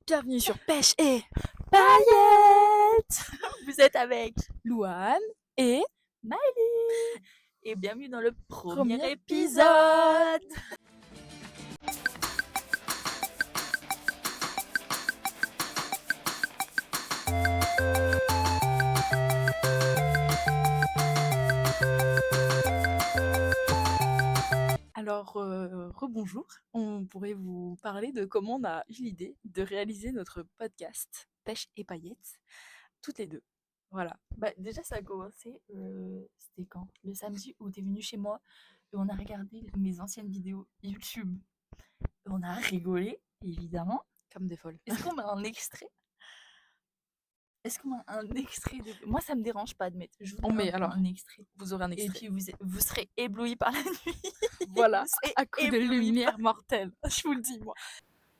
Bienvenue sur Pêche et Paillettes. Vous êtes avec Louane et Miley et bienvenue dans le premier Premier épisode. Alors, rebonjour. On pourrait vous parler de comment on a eu l'idée de réaliser notre podcast Pêche et Paillettes, toutes les deux. Voilà. Bah, déjà, ça a commencé, c'était quand? Le samedi où tu es venu chez moi et on a regardé mes anciennes vidéos YouTube. On a rigolé, évidemment. Comme des folles. Est-ce qu'on met un extrait? Est-ce qu'on met un extrait de... Moi, ça me dérange pas de mettre. Je vous On met, mets alors, un extrait. Vous aurez un Et extrait. puis vous serez éblouis par la nuit. Voilà, Vous serez à coup de éblouis lumière mortelle. Je vous le dis, moi.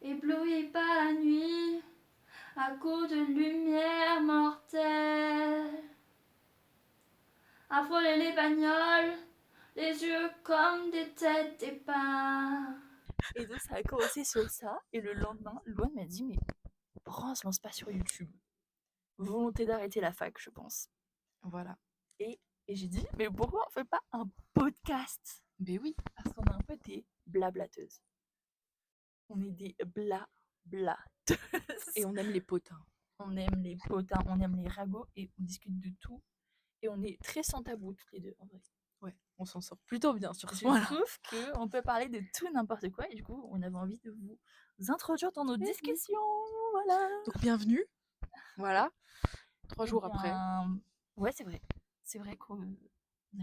Ébloui par la nuit, à coups de lumière mortelle. Affoler les bagnoles, les yeux comme des têtes d'épingle. Et donc ça a commencé sur ça, et le lendemain, Loane m'a dit, mais pourquoi on se lance pas sur YouTube? Volonté d'arrêter la fac, je pense. Voilà. Et j'ai dit, mais pourquoi on fait pas un podcast? Ben oui. Parce qu'on est un peu des blablateuses. On est des blablateuses. Et on aime les potins. On aime les potins, on aime les ragots, et on discute de tout. Et on est très sans tabou, toutes les deux, en vrai. Ouais, on s'en sort plutôt bien sur ce Je point-là. trouve qu'on peut parler de tout n'importe quoi, et du coup, on avait envie de vous introduire dans nos discussions. Voilà. Donc bienvenue. Voilà. 3 Eh jours après. bien, ouais, c'est vrai. C'est vrai qu'on a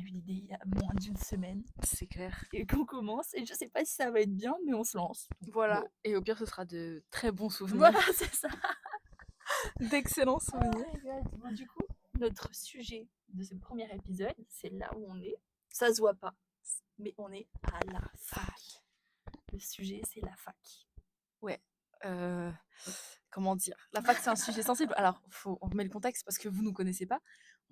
eu l'idée il y a moins d'une semaine C'est clair. et qu'on commence. Et je sais pas si ça va être bien, mais on se lance. Donc, Voilà. bon. Et au pire, ce sera de très bons souvenirs. Voilà, c'est ça. D'excellents Oh souvenirs. my God. Bon, du coup, notre sujet de ce premier épisode, c'est là où on est. Ça se voit pas, mais on est à la fac. Le sujet, c'est la fac. Comment dire? La fac, c'est un sujet sensible. Alors, on remet le contexte parce que vous ne nous connaissez pas.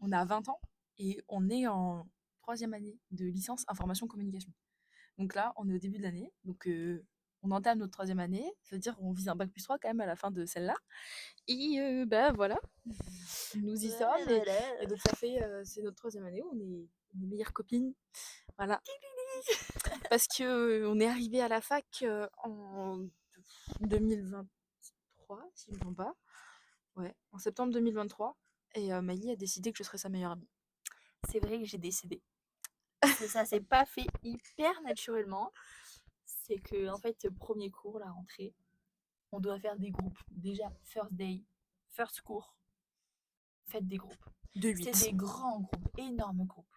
On a 20 ans et on est en 3e année de licence information communication. Donc là, on est au début de l'année. Donc, on entame notre 3e année. Ça veut dire qu'on vise un bac plus 3 quand même à la fin de celle-là. Et ben voilà, nous y sommes. Et donc, ça fait, c'est notre 3e année. On est les meilleures copines. Voilà. Parce que on est arrivé à la fac en 2023, si je ne me trompe pas. Ouais, en septembre 2023. Et Miley a décidé que je serais sa meilleure amie. C'est vrai que j'ai décidé. Ça s'est pas fait hyper naturellement. C'est que, en fait, premier cours, la rentrée, on doit faire des groupes. Déjà, first day, first cours, faites des groupes. De 8. C'était des grands groupes, énormes groupes.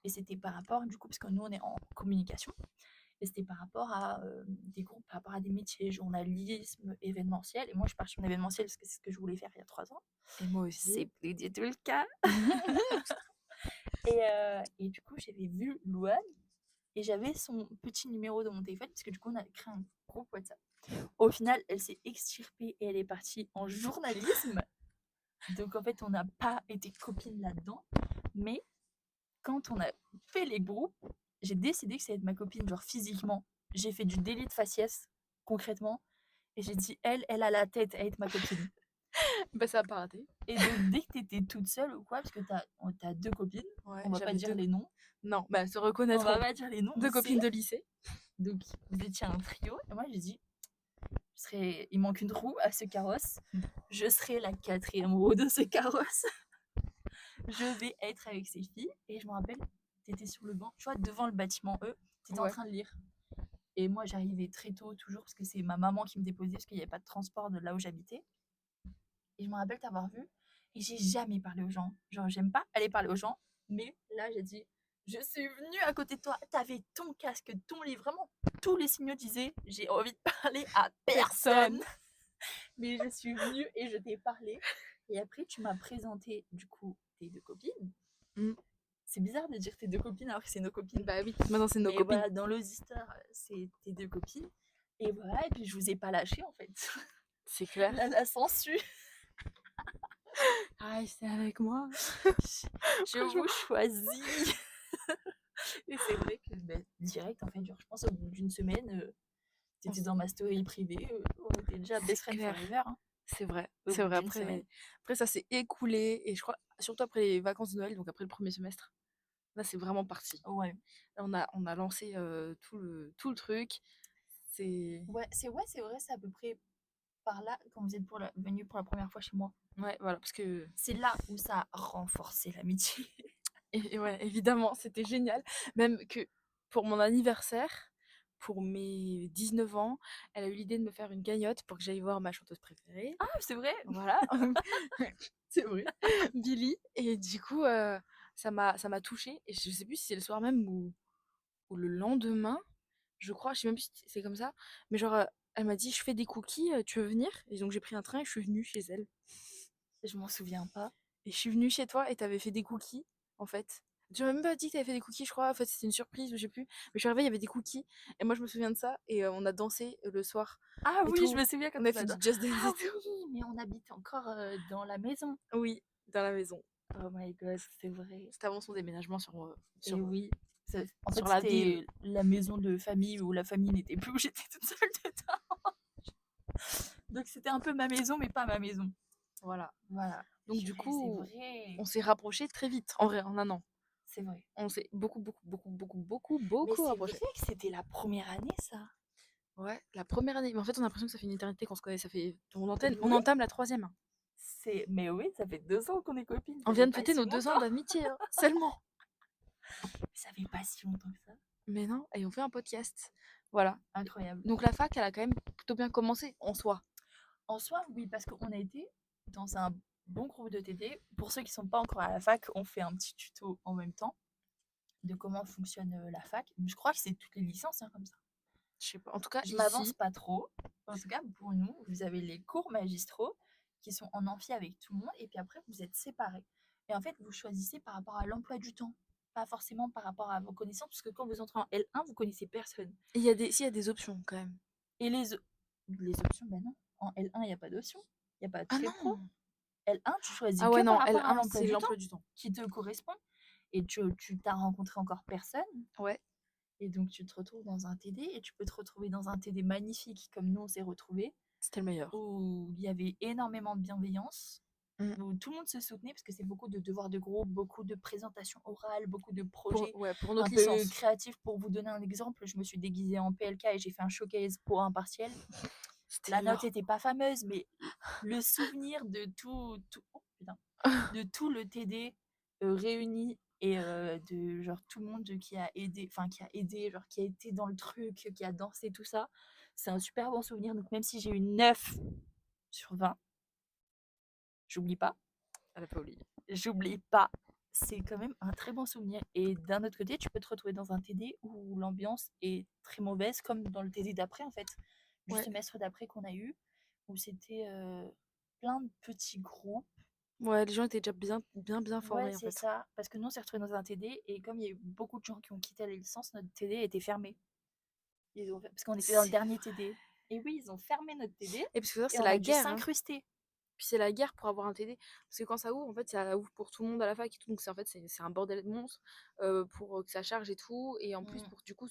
Et c'était par rapport, du coup, parce que nous, on est en communication, et c'était par rapport à des groupes, par rapport à des métiers, journalisme, événementiel. Et moi, je pars sur l'événementiel parce que c'est ce que je voulais faire il y a 3 ans. Et moi aussi. C'est plus du tout le cas. Et du coup, j'avais vu Louane et j'avais son petit numéro de mon téléphone parce que du coup, on avait créé un groupe WhatsApp. Au final, elle s'est extirpée et elle est partie en journalisme. Donc, en fait, on n'a pas été copines là-dedans. Mais quand on a fait les groupes, j'ai décidé que ça allait être ma copine, genre physiquement. J'ai fait du délit de faciès, concrètement. Et j'ai dit, elle a la tête à être ma copine. Bah, ça a pas raté. Et donc, dès que t'étais toute seule ou quoi, parce que t'as 2 copines, Ouais, on va pas j'avais dire 2. les noms. Non, bah, se On reconnaître. va pas dire les noms. 2 on copines sait. de lycée. Donc, vous étiez un trio. Et moi, j'ai dit, il manque une roue à ce carrosse. Je serai la 4e roue de ce carrosse. Je vais être avec ces filles. Et je me rappelle, t'étais sur le banc, tu vois, devant le bâtiment E, t'étais en Ouais. train de lire. Et moi, j'arrivais très tôt, toujours, parce que c'est ma maman qui me déposait, parce qu'il n'y avait pas de transport de là où j'habitais. Et je me rappelle t'avoir vu. Et j'ai jamais parlé aux gens. Genre, j'aime pas aller parler aux gens. Mais là, j'ai dit, je suis venue à côté de toi. T'avais ton casque, ton livre. Vraiment, tous les signaux disaient, j'ai envie de parler à personne. Mais je suis venue et je t'ai parlé. Et après, tu m'as présenté, du coup, tes 2 copines. Mm. C'est bizarre de dire tes 2 copines alors que c'est nos copines. Bah oui, maintenant c'est nos Mais copines. voilà, dans l'auditeur, c'est tes 2 copines. Et voilà, et puis je vous ai pas lâché en fait. C'est clair. La censure. Ah, c'est avec moi. Je vous choisis. Et c'est vrai que direct, en fait, genre, je pense au bout d'une semaine, T'étais dans ma story privée, on était déjà C'est best friend clair. forever. Hein. C'est vrai, Au c'est bout vrai. d'une semaine. Après ça s'est écoulé et je crois, surtout après les vacances de Noël, donc après le premier semestre, là c'est vraiment parti. Ouais. Là, on a lancé tout le truc. C'est. Ouais, c'est vrai, c'est à peu près par là quand vous êtes venu pour la première fois chez moi. Ouais, voilà, parce que. C'est là où ça a renforcé l'amitié. Et ouais, évidemment, c'était génial. Même que pour mon anniversaire, pour mes 19 ans, elle a eu l'idée de me faire une cagnotte pour que j'aille voir ma chanteuse préférée. Ah, c'est vrai? Voilà, c'est vrai, Billy. Et du coup, ça m'a touchée. Et je sais plus si c'est le soir même ou le lendemain, je crois, je sais même plus si c'est comme ça. Mais genre, elle m'a dit, je fais des cookies, tu veux venir? Et donc j'ai pris un train et je suis venue chez elle. Je m'en souviens pas. Et je suis venue chez toi et t'avais fait des cookies, en fait. Tu m'as même pas dit que t'avais fait des cookies, je crois. En fait, c'était une surprise ou je sais plus. Mais je suis arrivée, il y avait des cookies. Et moi, je me souviens de ça. Et on a dansé le soir. Ah Et oui, je tout. me souviens quand On a on fait a du dan Just Dance Ah et tout. oui, mais on habite encore, dans la maison. Oui, dans la maison. Oh my god, c'est vrai. C'était avant son déménagement Et oui, en fait, sur la ville. c'était la maison de famille où la famille n'était plus, où j'étais toute seule dedans. Donc c'était un peu ma maison, mais pas ma maison. Voilà. Voilà. Donc du Purée, coup, c'est vrai. on s'est rapprochés très vite, en vrai, en un an. C'est vrai. On s'est Mais beaucoup c'est vrai rapprochés. que c'était la première année, ça. Ouais, la première année. Mais en fait, on a l'impression que ça fait une éternité qu'on se connaît. Ça fait. On Oui. entame la troisième. Mais oui, ça fait 2 ans qu'on est copines. On Ça vient fait de pas fêter si nos 2 ans longtemps. d'amitié, hein, seulement. Ça fait pas si longtemps que ça. Mais non, et on fait un podcast. Voilà. Incroyable. Donc la fac, elle a quand même plutôt bien commencé en soi. En soi, oui, parce qu'on a été dans un bon groupe de TD. Pour ceux qui sont pas encore à la fac, on fait un petit tuto en même temps de comment fonctionne la fac. Je crois que c'est toutes les licences, hein, comme ça. Je sais pas. En tout cas, Je m'avance ici, pas trop. En tout cas, pour nous, vous avez les cours magistraux qui sont en amphi avec tout le monde, et puis après, vous êtes séparés. Et en fait, vous choisissez par rapport à l'emploi du temps, pas forcément par rapport à vos connaissances, parce que quand vous entrez en L1, vous connaissez personne. il y a il y a des options quand même. Et les options, ben non. En L1, il n'y a pas d'option. Il n'y a pas de Ah pré-pro. non! L1, tu choisis Ah ouais, que par non, rapport à L1, l'emploi c'est du temps l'emploi du temps. qui te correspond. Et tu t'as rencontré encore personne. Ouais, Et donc, tu te retrouves dans un TD. Et tu peux te retrouver dans un TD magnifique, comme nous, on s'est retrouvés, c'était le meilleur. où il y avait énormément de bienveillance, Mm. où tout le monde se soutenait, parce que c'est beaucoup de devoirs de groupe, beaucoup de présentations orales, beaucoup de projets Pour un notre peu licence. créatifs. Pour vous donner un exemple, je me suis déguisée en PLK et j'ai fait un showcase pour un partiel. C'était La note l'or. n'était pas fameuse, mais le souvenir de oh, putain, de tout le TD réuni et de genre tout le monde qui a aidé, genre qui a été dans le truc, qui a dansé, tout ça, c'est un super bon souvenir. Donc même si j'ai eu 9 sur 20, j'oublie pas, Elle a pas oublié. j'oublie pas. C'est quand même un très bon souvenir. Et d'un autre côté, tu peux te retrouver dans un TD où l'ambiance est très mauvaise, comme dans le TD d'après, en fait, du Ouais. semestre d'après qu'on a eu, où c'était plein de petits groupes. Ouais, les gens étaient déjà bien Ouais, formés en c'est fait. ça. Parce que nous, on s'est retrouvés dans un TD, et comme il y a eu beaucoup de gens qui ont quitté la licence, notre TD était fermé. Parce qu'on était dans le C'est dernier TD. Et oui, ils ont fermé notre TD, Et parce que ça, et c'est on la a dû guerre, hein. s'incruster. Puis c'est la guerre pour avoir un TD. Parce que quand ça ouvre, en fait, ça ouvre pour tout le monde à la fac et tout. Donc en fait, c'est un bordel monstre pour que ça charge et tout. Et en plus, Mm. pour du coup,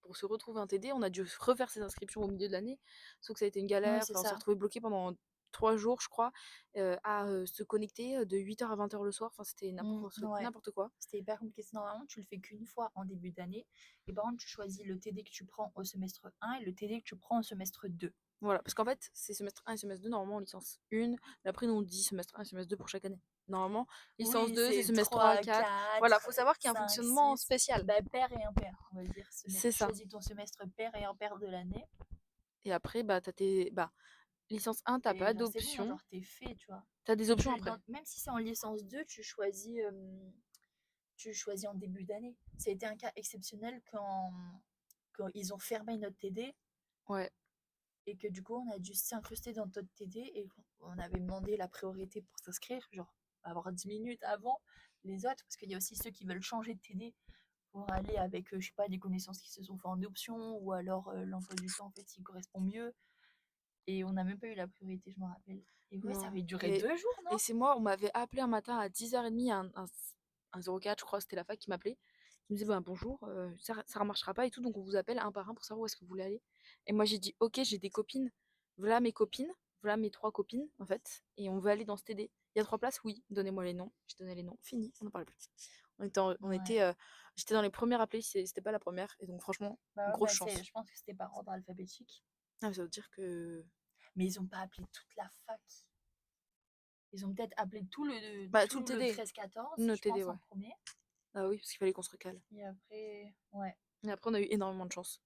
pour se retrouver un TD, on a dû refaire ses inscriptions au milieu de l'année. Sauf que ça a été une Oui, galère. c'est Enfin, on s'est ça. retrouvé bloqué pendant 3 jours, je crois, à se connecter de 8h à 20h le soir. Enfin, c'était Ouais. n'importe quoi. C'était hyper compliqué. Normalement, tu le fais qu'une fois en début d'année. Et par contre, tu choisis le TD que tu prends au semestre 1 et le TD que tu prends au semestre 2. Voilà, parce qu'en fait, c'est semestre 1 et semestre 2, normalement, en licence 1. Mais après, nous, on dit semestre 1 et semestre 2 pour chaque année. Normalement, licence Oui, 2, c'est c'est semestre 3, 3, 4. Voilà, 4, faut savoir qu'il y a un 5, fonctionnement 6. spécial. Bah, pair et impair, on va dire. C'est Tu ça. choisis ton semestre pair et impair de l'année. Et après, bah, t'as tes. Bah, licence 1, t'as Et pas genre, c'est bon, d'option. genre, t'es fait, tu vois. T'as des Et options après. même si c'est en licence 2, tu choisis en début d'année. Ça a été un cas exceptionnel quand ils ont fermé notre TD, Ouais. et que du coup, on a dû s'incruster dans notre TD, et on avait demandé la priorité pour s'inscrire, genre avoir 10 minutes avant les autres, parce qu'il y a aussi ceux qui veulent changer de TD pour aller avec, je sais pas, des connaissances qui se sont fait en option, ou alors l'emploi du temps, en fait, il correspond mieux. Et on n'a même pas eu la priorité, je me rappelle. Et ouais, ça Non. avait duré 2 jours, non? Et c'est moi, on m'avait appelé un matin à 10h30, un 04, je crois, c'était la fac qui m'appelait. Qui me disait, bah, bonjour, ça ne marchera pas et tout, donc on vous appelle un par un pour savoir où est-ce que vous voulez aller. Et moi, j'ai dit, ok, j'ai des copines. Voilà mes copines. Voilà mes 3 copines, en fait. Et on veut aller dans ce TD. Il y a 3 places? Oui. Donnez-moi les noms. J'ai donné les noms. Fini. On n'en parle plus. Ouais. J'étais dans les premières appelées. C'était pas la première. Et donc, franchement, Bah ouais, grosse chance. je pense que c'était par ordre alphabétique. Ah, mais ça veut dire que. Mais ils ont pas appelé toute la fac. Ils ont peut-être appelé tout le, Bah, tout tout le le TD. 13-14, Le je TD, pense, en ouais. premier. Ah oui, parce qu'il fallait qu'on se recale. Et après, ouais. Et après, on a eu énormément de chance.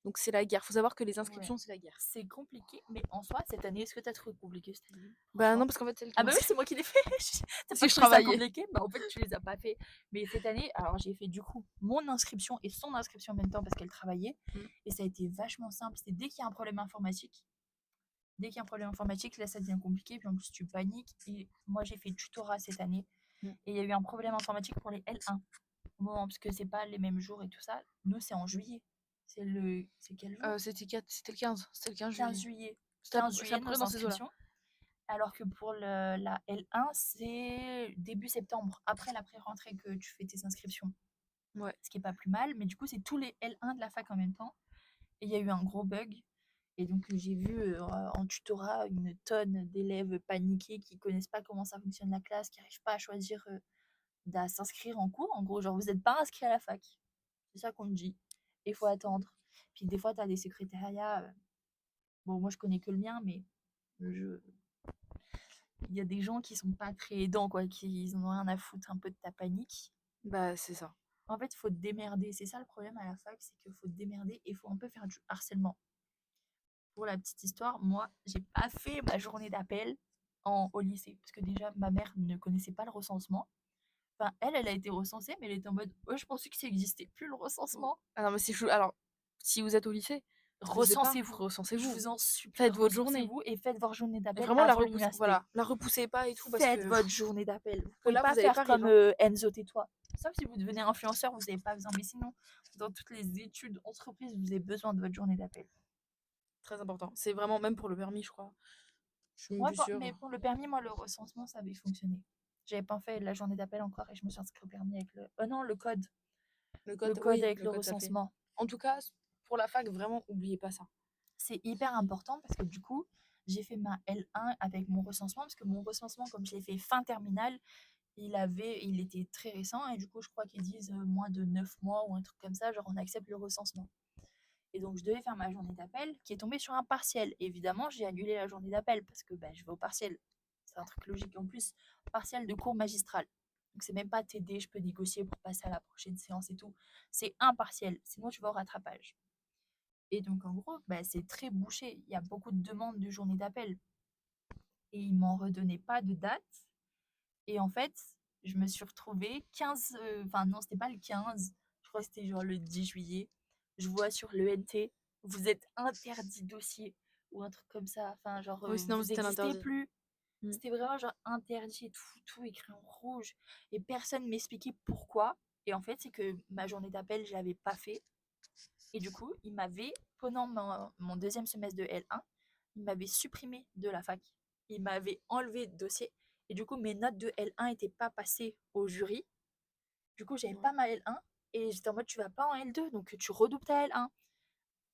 Donc, c'est la guerre. Faut savoir que les Ouais. inscriptions, c'est la guerre. C'est compliqué, mais en soi, cette année, est-ce que t'as trouvé compliqué cette année? Bah, Franchement. non, parce qu'en fait, c'est elle qui Ah m'a bah oui, c'est moi qui l'ai fait. T'as Parce pas que je trouvé ça travaillais. compliqué? Bah en fait, tu les as pas fait. Mais cette année, alors j'ai fait du coup mon inscription et son inscription en même temps parce qu'elle travaillait. Mm. Et ça a été vachement simple. C'est dès qu'il y a un problème informatique. Dès qu'il y a un problème informatique, là, ça devient compliqué. Puis en plus, tu paniques. Et moi, j'ai fait tutorat cette année. Mm. Et il y a eu un problème informatique pour les L1. Bon, parce que c'est pas les mêmes jours et tout ça. Nous, c'est en juillet. C'est quel jour? C'était le 15. C'était le 15 15 juillet. juillet. C'est à 15 peu juillet, près nos dans ces eaux-là. inscriptions. Alors que pour la L1, c'est début septembre, après la pré-rentrée que tu fais tes inscriptions. Ouais. Ce qui est pas plus mal, mais du coup, c'est tous les L1 de la fac en même temps. Et il y a eu un gros bug. Et donc, j'ai vu en tutorat une tonne d'élèves paniqués qui connaissent pas comment ça fonctionne la classe, qui n'arrivent pas à choisir à s'inscrire en cours. En gros, genre, vous n'êtes pas inscrit à la fac. C'est ça qu'on te dit. Et il faut attendre. Puis des fois, tu as des secrétariats. Bon, moi, je connais que le mien, mais je, il y a des gens qui sont pas très aidants, quoi, qui en ont rien à foutre un peu de ta panique. Bah, c'est ça. En fait, il faut te démerder. C'est ça le problème à la fac, c'est qu'il faut te démerder et il faut un peu faire du harcèlement. Pour la petite histoire, moi, j'ai pas fait ma journée d'appel au lycée. Parce que déjà, ma mère ne connaissait pas le recensement. Enfin, elle a été recensée, mais elle était en mode, ouais, je pensais que ça existait plus le recensement. Ah non, mais c'est chou. Alors, si vous êtes au lycée, Recensez-vous. Je recensez-vous. vous en supplie, Faites votre journée. recensez-vous et faites votre journée Et d'appel vraiment, avant l'université. voilà, la repoussez pas et tout. Parce Faites que votre journée d'appel. Vous que pouvez là, pas vous allez faire pas comme rire. Enzo tais-toi. Sauf si vous devenez influenceur, vous n'avez pas besoin. Mais sinon, dans toutes les études entreprises, vous avez besoin de votre journée d'appel. Très important. C'est vraiment, même pour le permis, je crois. Je suis même Ouais, plus sûre. mais pour le permis, moi, le recensement, ça avait fonctionné. J'avais pas fait la journée d'appel encore et je me suis inscrite au permis avec le. Oh non, le code. Le Le code, code oui, avec le le code, ça fait. recensement. En tout cas, pour la fac, vraiment, oubliez pas ça. C'est hyper important parce que du coup, j'ai fait ma L1 avec mon recensement parce que mon recensement, comme je l'ai fait fin terminale, il était très récent et du coup, je crois qu'ils disent moins de 9 mois ou un truc comme ça, genre on accepte le recensement. Et donc, je devais faire ma journée d'appel qui est tombée sur un partiel. Évidemment, j'ai annulé la journée d'appel parce que je vais au partiel. C'est un truc logique. En plus, partiel de cours magistral. Donc, c'est même pas TD, je peux négocier pour passer à la prochaine séance et tout. C'est un partiel. Sinon, tu vas au rattrapage. Et donc, en gros, c'est très bouché. Il y a beaucoup de demandes de journée d'appel. Et ils m'en redonnaient pas de date. Et en fait, je me suis retrouvée 15. Enfin, non, c'était pas le 15. Je crois que c'était genre le 10 juillet. Je vois sur l'ENT, vous êtes interdit dossier. Ou un truc comme ça. Enfin, genre, Oui, sinon, vous c'était n'existez l'interdit. plus. Mm. C'était vraiment genre interdit, tout écrit en rouge. Et personne m'expliquait pourquoi. Et en fait, c'est que ma journée d'appel, je l'avais pas fait. Et du coup, il m'avait, pendant mon deuxième semestre de L1, il m'avait supprimé de la fac. Il m'avait enlevé de dossier. Et du coup, mes notes de L1 n'étaient pas passées au jury. Du coup, j'avais Ouais. pas ma L1. Et j'étais en mode, tu vas pas en L2, donc tu redoubles ta L1.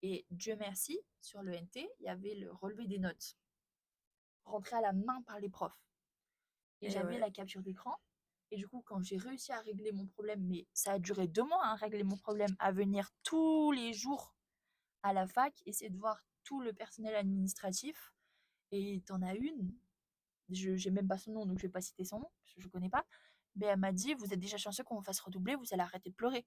Et Dieu merci, sur le NT, il y avait le relevé des notes, rentré à la main par les profs. Et Et j'avais ouais. la capture d'écran. Et du coup, quand j'ai réussi à régler mon problème, mais ça a duré 2 mois à régler mon problème, à venir tous les jours à la fac, essayer de voir tout le personnel administratif. Et t'en as une, je n'ai même pas son nom, donc je vais pas citer son nom, parce que je connais pas. Mais elle m'a dit, vous êtes déjà chanceux qu'on vous fasse redoubler, vous allez arrêter de pleurer.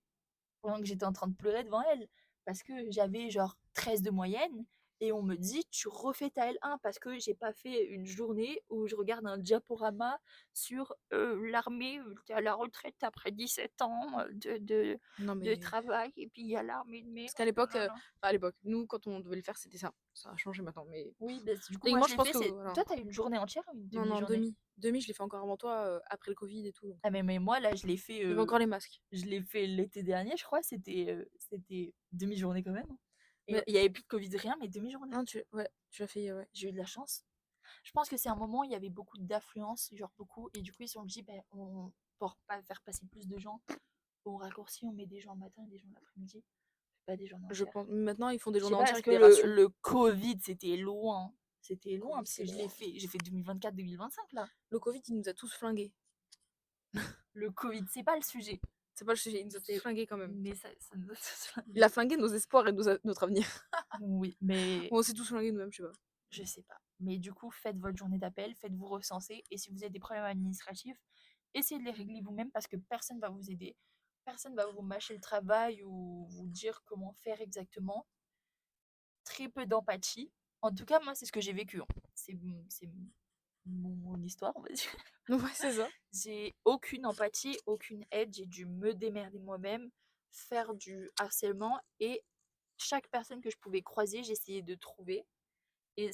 Pendant que j'étais en train de pleurer devant elle. Parce que j'avais genre 13 de moyenne. Et on me dit, tu refais ta L1 parce que j'ai pas fait une journée où je regarde un diaporama sur l'armée qui est à la retraite après 17 ans Non, de mais. travail. Et puis il y a l'armée de mer. Parce qu'à l'époque, à l'époque, nous, quand on devait le faire, c'était ça. Ça a changé maintenant. Mais Oui, du coup, moi techniquement, je je l'ai pense fait. que. Voilà. Toi, t'as une journée entière ou une Non, non, demi-journée? demi, je l'ai fait encore avant toi, après le Covid et tout. Donc. Ah, mais moi, là, je l'ai fait. Il y avait encore les masques. Je l'ai fait l'été dernier, je crois. C'était demi-journée quand même. Et Mais il y avait plus de Covid, rien, mais demi-journée. non, ouais, tu l'as fait, ouais. J'ai eu de la chance. Je pense que c'est un moment où il y avait beaucoup d'affluence, genre beaucoup, et du coup ils se sont dit, pour pas faire passer plus de gens, on raccourcit, on met des gens le matin et des gens l'après-midi. pas des journées Je entières. pense maintenant ils font des Je sais journées pas, entières parce avec que des rations. le Covid, c'était loin. C'était loin, Covid, parce c'est que loin. j'ai fait 2024-2025, là. Le Covid, il nous a tous flingués. Le Covid, c'est pas le sujet. C'est pas le sujet, il nous a tous C'est- flingués quand même. Mais ça nous a tous flingués. Il a flingué nos espoirs et notre avenir. Oui, mais On s'est tous flingués nous-mêmes, je sais pas. je sais pas. Mais du coup, faites votre journée d'appel, faites-vous recenser. Et si vous avez des problèmes administratifs, essayez de les régler vous-même, parce que personne va vous aider. Personne va vous mâcher le travail ou vous dire comment faire exactement. Très peu d'empathie. En tout cas, moi, c'est ce que j'ai vécu, hein. C'est mon histoire, on va dire. Ouais, c'est ça. J'ai aucune empathie, aucune aide. J'ai dû me démerder moi-même, faire du harcèlement, et chaque personne que je pouvais croiser, j'essayais de trouver. Et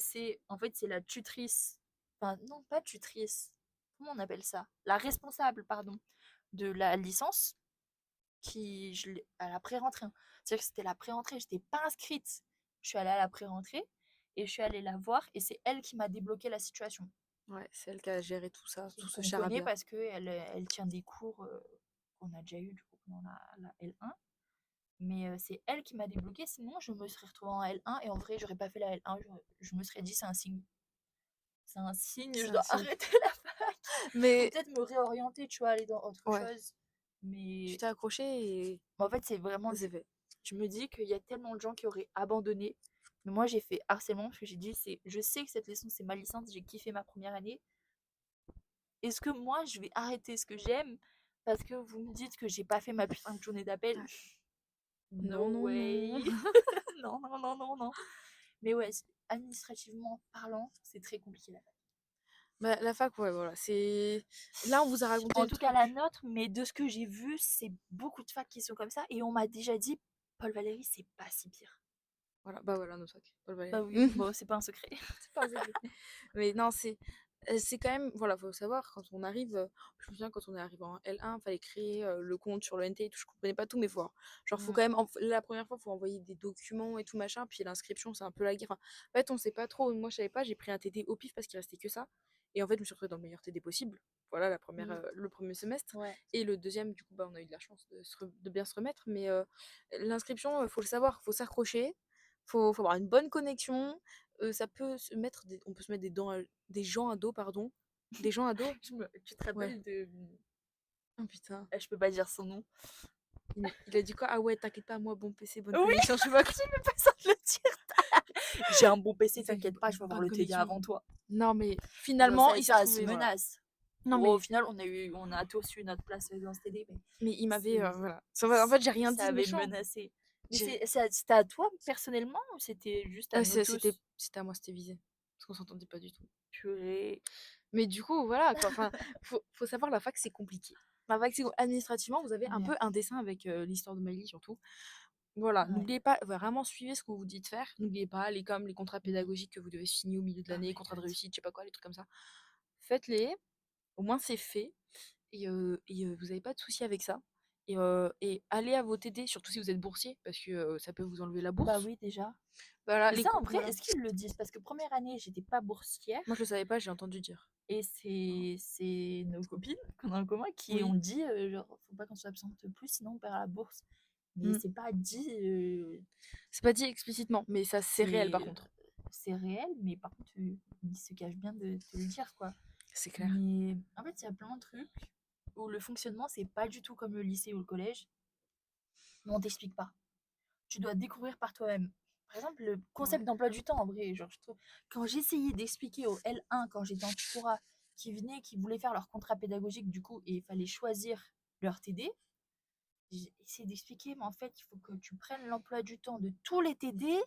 en fait, c'est la tutrice, enfin, non, pas tutrice, comment on appelle ça? La responsable, pardon, de la licence, à la pré-rentrée, hein. C'est-à-dire que c'était la pré-rentrée, j'étais pas inscrite. Je suis allée à la pré-rentrée et je suis allée la voir, et c'est elle qui m'a débloqué la situation. Ouais, c'est elle qui a géré tout ça, tout ce Qu'on connaît charabia. parce qu'elle tient des cours qu'on a déjà eu du coup pendant la L1. Mais c'est elle qui m'a débloqué, sinon je me serais retrouvée en L1, et en vrai, j'aurais pas fait la L1, je me serais dit c'est un signe. C'est un signe, C'est je un dois signe. arrêter la fac. Faut Mais peut-être me réorienter, tu vois, aller dans autre ouais, chose. tu Mais t'es accroché et en fait, c'est vraiment. c'est fait. Je me dis qu'il y a tellement de gens qui auraient abandonné. Mais moi, j'ai fait harcèlement parce que j'ai dit, je sais que cette licence, c'est ma licence, j'ai kiffé ma première année. Est-ce que moi, je vais arrêter ce que j'aime parce que vous me dites que j'ai pas fait ma putain de journée d'appel? Ouais. No Non, non, way. non. Non, non, non, non, non. Mais ouais, administrativement parlant, c'est très compliqué, la fac. Bah, la fac, ouais, voilà. Là, on vous a raconté En le tout truc. cas, la nôtre, mais de ce que j'ai vu, c'est beaucoup de facs qui sont comme ça. Et on m'a déjà dit, Paul Valéry, c'est pas si pire. Voilà, bah voilà, notre fac. Paul Bah Valéry. oui, bon, c'est pas un secret. C'est pas un secret. Mais non, c'est quand même, voilà, faut savoir, quand on arrive, je me souviens quand on est arrivé en L1, fallait créer le compte sur le NT et tout, je comprenais pas tout, mais genre, faut quand même, la première fois, faut envoyer des documents et tout machin, puis l'inscription, c'est un peu la guerre. Enfin, en fait, on sait pas trop, moi je savais pas, j'ai pris un TD au pif parce qu'il restait que ça, et en fait, je me suis retrouvée dans le meilleur TD possible, voilà, le premier semestre, Ouais. et le deuxième, du coup, bah, on a eu de la chance de bien se remettre, mais l'inscription, faut le savoir, faut s'accrocher, faut avoir une bonne connexion, ça peut se mettre on peut se mettre des gens à dos, pardon. Des gens à dos? Tu te Ouais. rappelles de. Oh putain. Je peux pas dire son nom. Il a dit quoi? Ah ouais, t'inquiète pas, moi, bon PC, bonne Oui, connexion, je sais pas quoi. j'ai même pas besoin de le dire. J'ai un bon PC, C'est t'inquiète pas, je vais avoir bonne le TD connexion. avant toi. Non, mais Genre, finalement, il s'est ça se trouvé, voilà. menace. Non, Bon, au mais, final, on a tous eu notre place dans ce TD, mais il m'avait, c'est- voilà. En fait, j'ai rien ça dit de avait méchant. menacé. Mais J'ai- c'était à toi personnellement, ou c'était juste à nous C'était tous? à moi, c'était visé. Parce qu'on s'entendait pas du tout. Purée. Mais du coup, voilà, quoi. Enfin, faut savoir, la fac, c'est compliqué. La fac, administrativement, vous avez un Ouais. peu un dessin avec l'histoire de Miley, surtout. Voilà, Ouais. n'oubliez pas, vraiment suivez ce qu'on vous dit de faire. N'oubliez pas les contrats pédagogiques que vous devez signer au milieu de Oh l'année, my contrats de God. réussite, je sais pas quoi, les trucs comme ça. Faites-les, au moins c'est fait, et vous n'avez pas de soucis avec ça. Et allez à vos TD, surtout si vous êtes boursier, parce que ça peut vous enlever la Bah bourse. oui, déjà. Voilà, Mais ça, en vrai, voilà. est-ce qu'ils le disent? Parce que première année, j'étais pas boursière. Moi je le savais pas, j'ai entendu dire. Et c'est nos copines qu'on a en commun qui Oui. ont dit, genre, faut pas qu'on soit absente plus, sinon on perd la bourse. Mais Mm. c'est pas dit. C'est pas dit explicitement, mais ça c'est réel par contre. C'est réel, mais par contre, ils se cachent bien de te le dire, quoi. C'est clair. Mais en fait, il y a plein de trucs où le fonctionnement, c'est pas du tout comme le lycée ou le collège. Mais on t'explique pas. Tu dois découvrir par toi-même. Par exemple, le concept Ouais. d'emploi du temps, en vrai, genre, je trouve, quand j'essayais d'expliquer au L1, quand j'étais en tutorat, qui venaient, qui voulaient faire leur contrat pédagogique, du coup, et il fallait choisir leur TD, j'ai essayé d'expliquer, mais en fait, il faut que tu prennes l'emploi du temps de tous les TD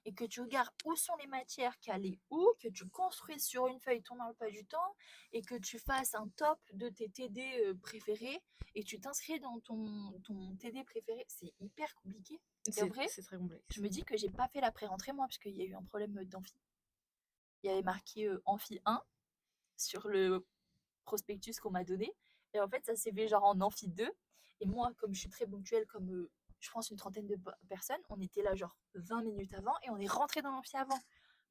et que tu regardes où sont les matières calées où, que tu construises sur une feuille ton emploi du temps et que tu fasses un top de tes TD préférés et tu t'inscris dans ton TD préféré. C'est hyper compliqué. Et en vrai, C'est très complexe. je me dis que j'ai pas fait la pré-rentrée, moi, parce qu'il y a eu un problème d'amphi. Il y avait marqué amphi 1 sur le prospectus qu'on m'a donné. Et en fait, ça s'est fait genre en amphi 2. Et moi, comme je suis très ponctuelle, comme je pense une trentaine de personnes, on était là genre 20 minutes avant et on est rentré dans l'amphi avant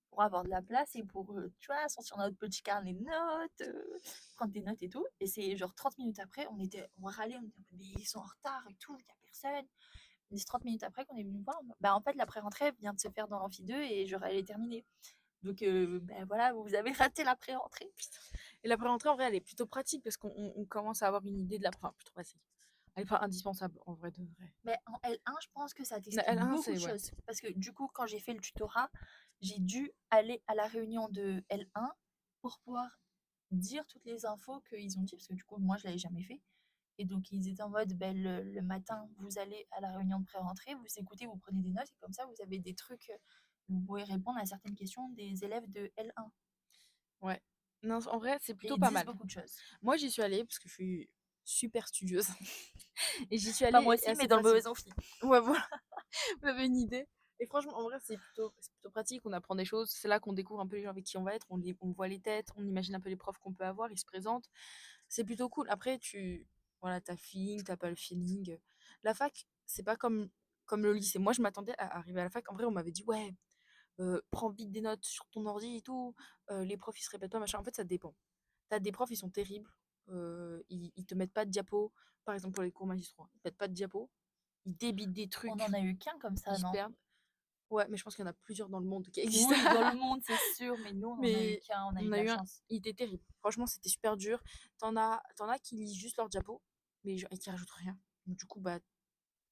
pour avoir de la place et pour, tu vois, sortir notre petit carnet de notes, prendre des notes et tout. Et c'est genre 30 minutes après, on râlait, on disait, mais ils sont en retard et tout, il n'y a personne. 10-30 minutes après qu'on est venu me voir. Bah, en fait, la pré-rentrée vient de se faire dans l'amphi 2 et genre, elle est terminée. Donc, bah, voilà, vous avez raté la pré-rentrée. Et la pré-rentrée, en vrai, elle est plutôt pratique parce qu'on commence à avoir une idée de la. Enfin, plutôt pratique. Elle est pas indispensable, en vrai de vrai. Mais en L1, je pense que ça La t'explique L1, beaucoup c'est. de Ouais. choses. Parce que du coup, quand j'ai fait le tutorat, j'ai dû aller à la réunion de L1 pour pouvoir dire toutes les infos qu'ils ont dit. Parce que du coup, moi, je l'avais jamais fait. Et donc, ils étaient en mode, ben, le matin, vous allez à la réunion de pré-rentrée, vous écoutez, vous prenez des notes, et comme ça, vous avez des trucs, vous pouvez répondre à certaines questions des élèves de L1. Ouais. Non, en vrai, c'est Et plutôt ils pas disent mal. beaucoup de choses. Moi, j'y suis allée parce que je suis super studieuse. Et j'y suis Bah, allée moi et aussi, mais assez dans le mauvais pratique. amphi. Ouais, voilà. Vous avez une idée. Et franchement, en vrai, c'est plutôt pratique. On apprend des choses. C'est là qu'on découvre un peu les gens avec qui on va être. On voit les têtes. On imagine un peu les profs qu'on peut avoir. Ils se présentent. C'est plutôt cool. Après, voilà, t'as feeling, t'as pas le feeling. La fac, c'est pas comme le lycée. Moi, je m'attendais à arriver à la fac. En vrai, on m'avait dit, ouais, prends vite des notes sur ton ordi et tout. Les profs, ils se répètent pas, machin. En fait, ça dépend. T'as des profs, ils sont terribles. Ils te mettent pas de diapo. Par exemple, pour les cours magistraux, ils te mettent pas de diapo. Ils débitent des On trucs. en a eu qu'un comme ça, Ils se non? perdent. Ouais, mais je pense qu'il y en a plusieurs dans le monde qui existent. Oui, dans le monde, c'est sûr, mais nous, on en a eu Mais qu'un, on a eu on de a la eu un. chance. Il était terrible. Franchement, c'était super dur. T'en as qui lisent juste leur diapo, mais et qui rajoutent rien. Donc, du coup, bah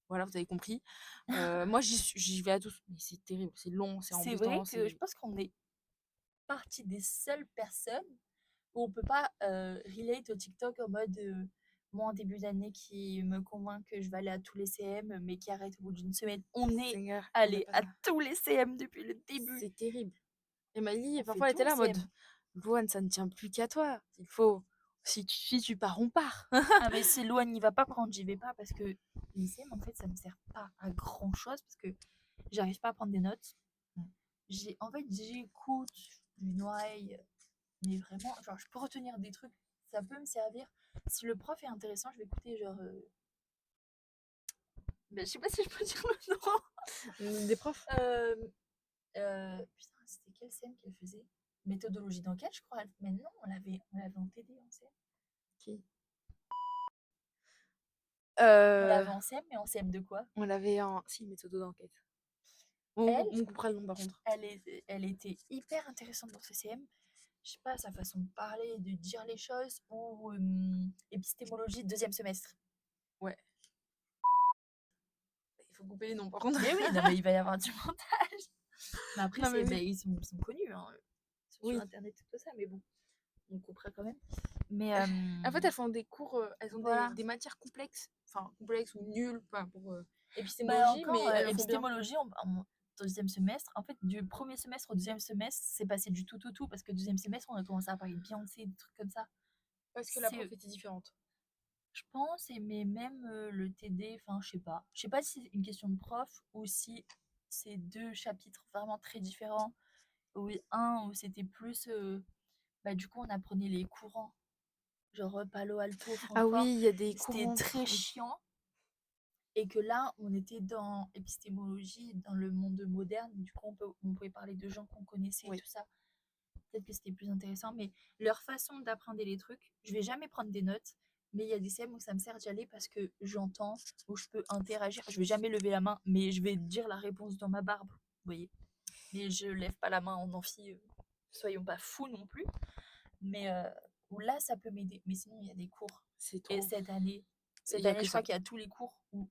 voilà, vous avez compris. Moi, j'y vais à tous, mais c'est terrible. C'est long, c'est C'est vrai embêtant. que je pense qu'on est partie des seules personnes où on peut pas relate au TikTok en mode moi en début d'année qui me convainc que je vais aller à tous les CM mais qui arrête au bout d'une semaine. On est Seigneur, on n'a allé pas à ça. tous les CM depuis le début. C'est terrible. Et Miley, On fait parfois, elle tous était les là en mode CM. Louane, ça ne tient plus qu'à toi. Il faut. Si tu pars, on part. Ah mais si Loan n'y va pas, par contre j'y vais pas parce que les CM en fait ça me sert pas à grand chose parce que j'arrive pas à prendre des notes. En fait j'écoute d'une oreille mais vraiment genre je peux retenir des trucs, ça peut me servir. Si le prof est intéressant, je vais écouter genre mais je sais pas si je peux dire le nom. Des profs. Putain, c'était quel CM qu'elle faisait? Méthodologie d'enquête, je crois. Mais non, on l'avait en TD en CM. Qui On euh, l'avait en CM, mais en CM de quoi? On l'avait en. Si, méthode d'enquête. Elle, On coupera le nom par contre. elle était hyper intéressante dans ce CM. Je sais pas, sa façon de parler, de dire les choses, ou épistémologie deuxième semestre. Ouais. Il faut couper les noms par contre. Mais oui, non, mais il va y avoir du montage. Mais après, Non, mais oui. ben, ils sont connus hein, sur Oui. Internet et tout ça, mais bon, on coupera quand même. Mais En fait, elles font des cours, elles ont voilà. des matières complexes. Enfin, complexes ou nulles, enfin, pour Bah épistémologie, mais encore, elles le font bien. épistémologie, deuxième semestre, en fait, du premier semestre au deuxième semestre, c'est passé du tout, parce que deuxième semestre, on a commencé à parler de Beyoncé, des trucs comme ça. Parce que la prof était différente. Je pense, mais même le TD, enfin, je sais pas. Je sais pas si c'est une question de prof ou si c'est deux chapitres vraiment très différents. Oui, un où c'était plus, bah du coup, on apprenait les courants, genre Palo Alto, Ah Francfort. oui, il y a des C'était courants. très chiant. Et que là, on était dans épistémologie, dans le monde moderne, du coup, on pouvait parler de gens qu'on connaissait et Oui. tout ça. Peut-être que c'était plus intéressant, mais leur façon d'apprendre les trucs, je vais jamais prendre des notes, mais il y a des CM où ça me sert d'y aller parce que j'entends, où je peux interagir. Je vais jamais lever la main, mais je vais dire la réponse dans ma barbe, vous voyez. Mais je lève pas la main en amphi, soyons pas fous non plus. Mais où là, ça peut m'aider. Mais sinon, il y a des cours. C'est Et trop. cette année, Il y a que je ça. crois qu'il y a tous les cours où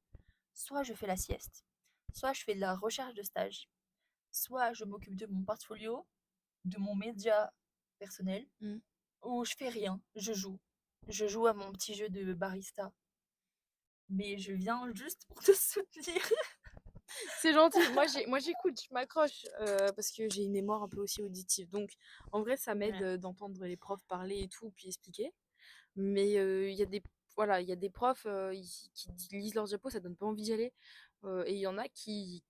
soit je fais la sieste, soit je fais de la recherche de stage, soit je m'occupe de mon portfolio, de mon média personnel, Mm. ou je fais rien, je joue. Je joue à mon petit jeu de barista. Mais je viens juste pour te soutenir. C'est gentil. Moi, j'écoute, je m'accroche parce que j'ai une mémoire un peu aussi auditive. Donc, en vrai, ça m'aide Ouais. d'entendre les profs parler et tout, puis expliquer. Mais il y a des, voilà, il y a des profs qui lisent leurs diapos, ça donne pas envie d'y aller. Et il y en a qui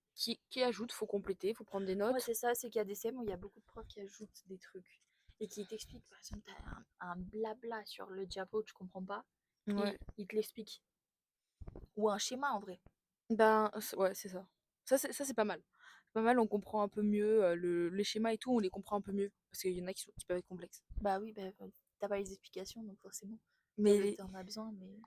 ajoutent, faut compléter, faut prendre des Moi, notes. c'est ça, c'est qu'il y a des CM où il y a beaucoup de profs qui ajoutent des trucs et qui t'expliquent. Par exemple, t'as un blabla sur le diapo, tu comprends pas, Ouais. et ils te l'expliquent. Ou un schéma en vrai. Ben, ouais, c'est ça. Ça, c'est pas mal. C'est pas mal, on comprend un peu mieux les schémas et tout, on les comprend un peu mieux. Parce qu'il y en a qui peuvent être complexes. Bah oui, bah, t'as pas les explications, donc forcément. Mais Peut-être t'en as besoin, mais.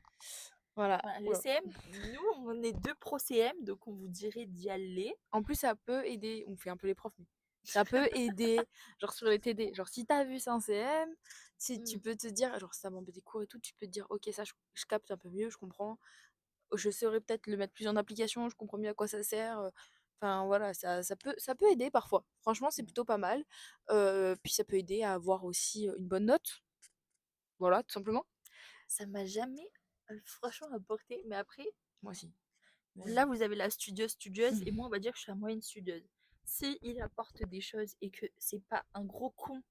Voilà. Voilà, le Oula. CM, nous, on est 2 pro CM, donc on vous dirait d'y aller. En plus, ça peut aider. On fait un peu les profs, mais ça peut aider. Genre sur les TD. Genre si t'as vu ça en CM, si tu Mm. peux te dire, genre si ça m'embête des cours et tout, tu peux te dire, ok, ça je capte un peu mieux, je comprends. Je saurais peut-être le mettre plus en application, je comprends mieux à quoi ça sert. Enfin voilà, ça peut aider parfois. Franchement, c'est plutôt pas mal. Puis ça peut aider à avoir aussi une bonne note. Voilà, tout simplement. Ça m'a jamais franchement apporté. Mais après, Moi aussi. Mais- là, vous avez la studieuse, et moi, on va dire que je suis la moyenne studieuse. Si il apporte des choses et que c'est pas un gros con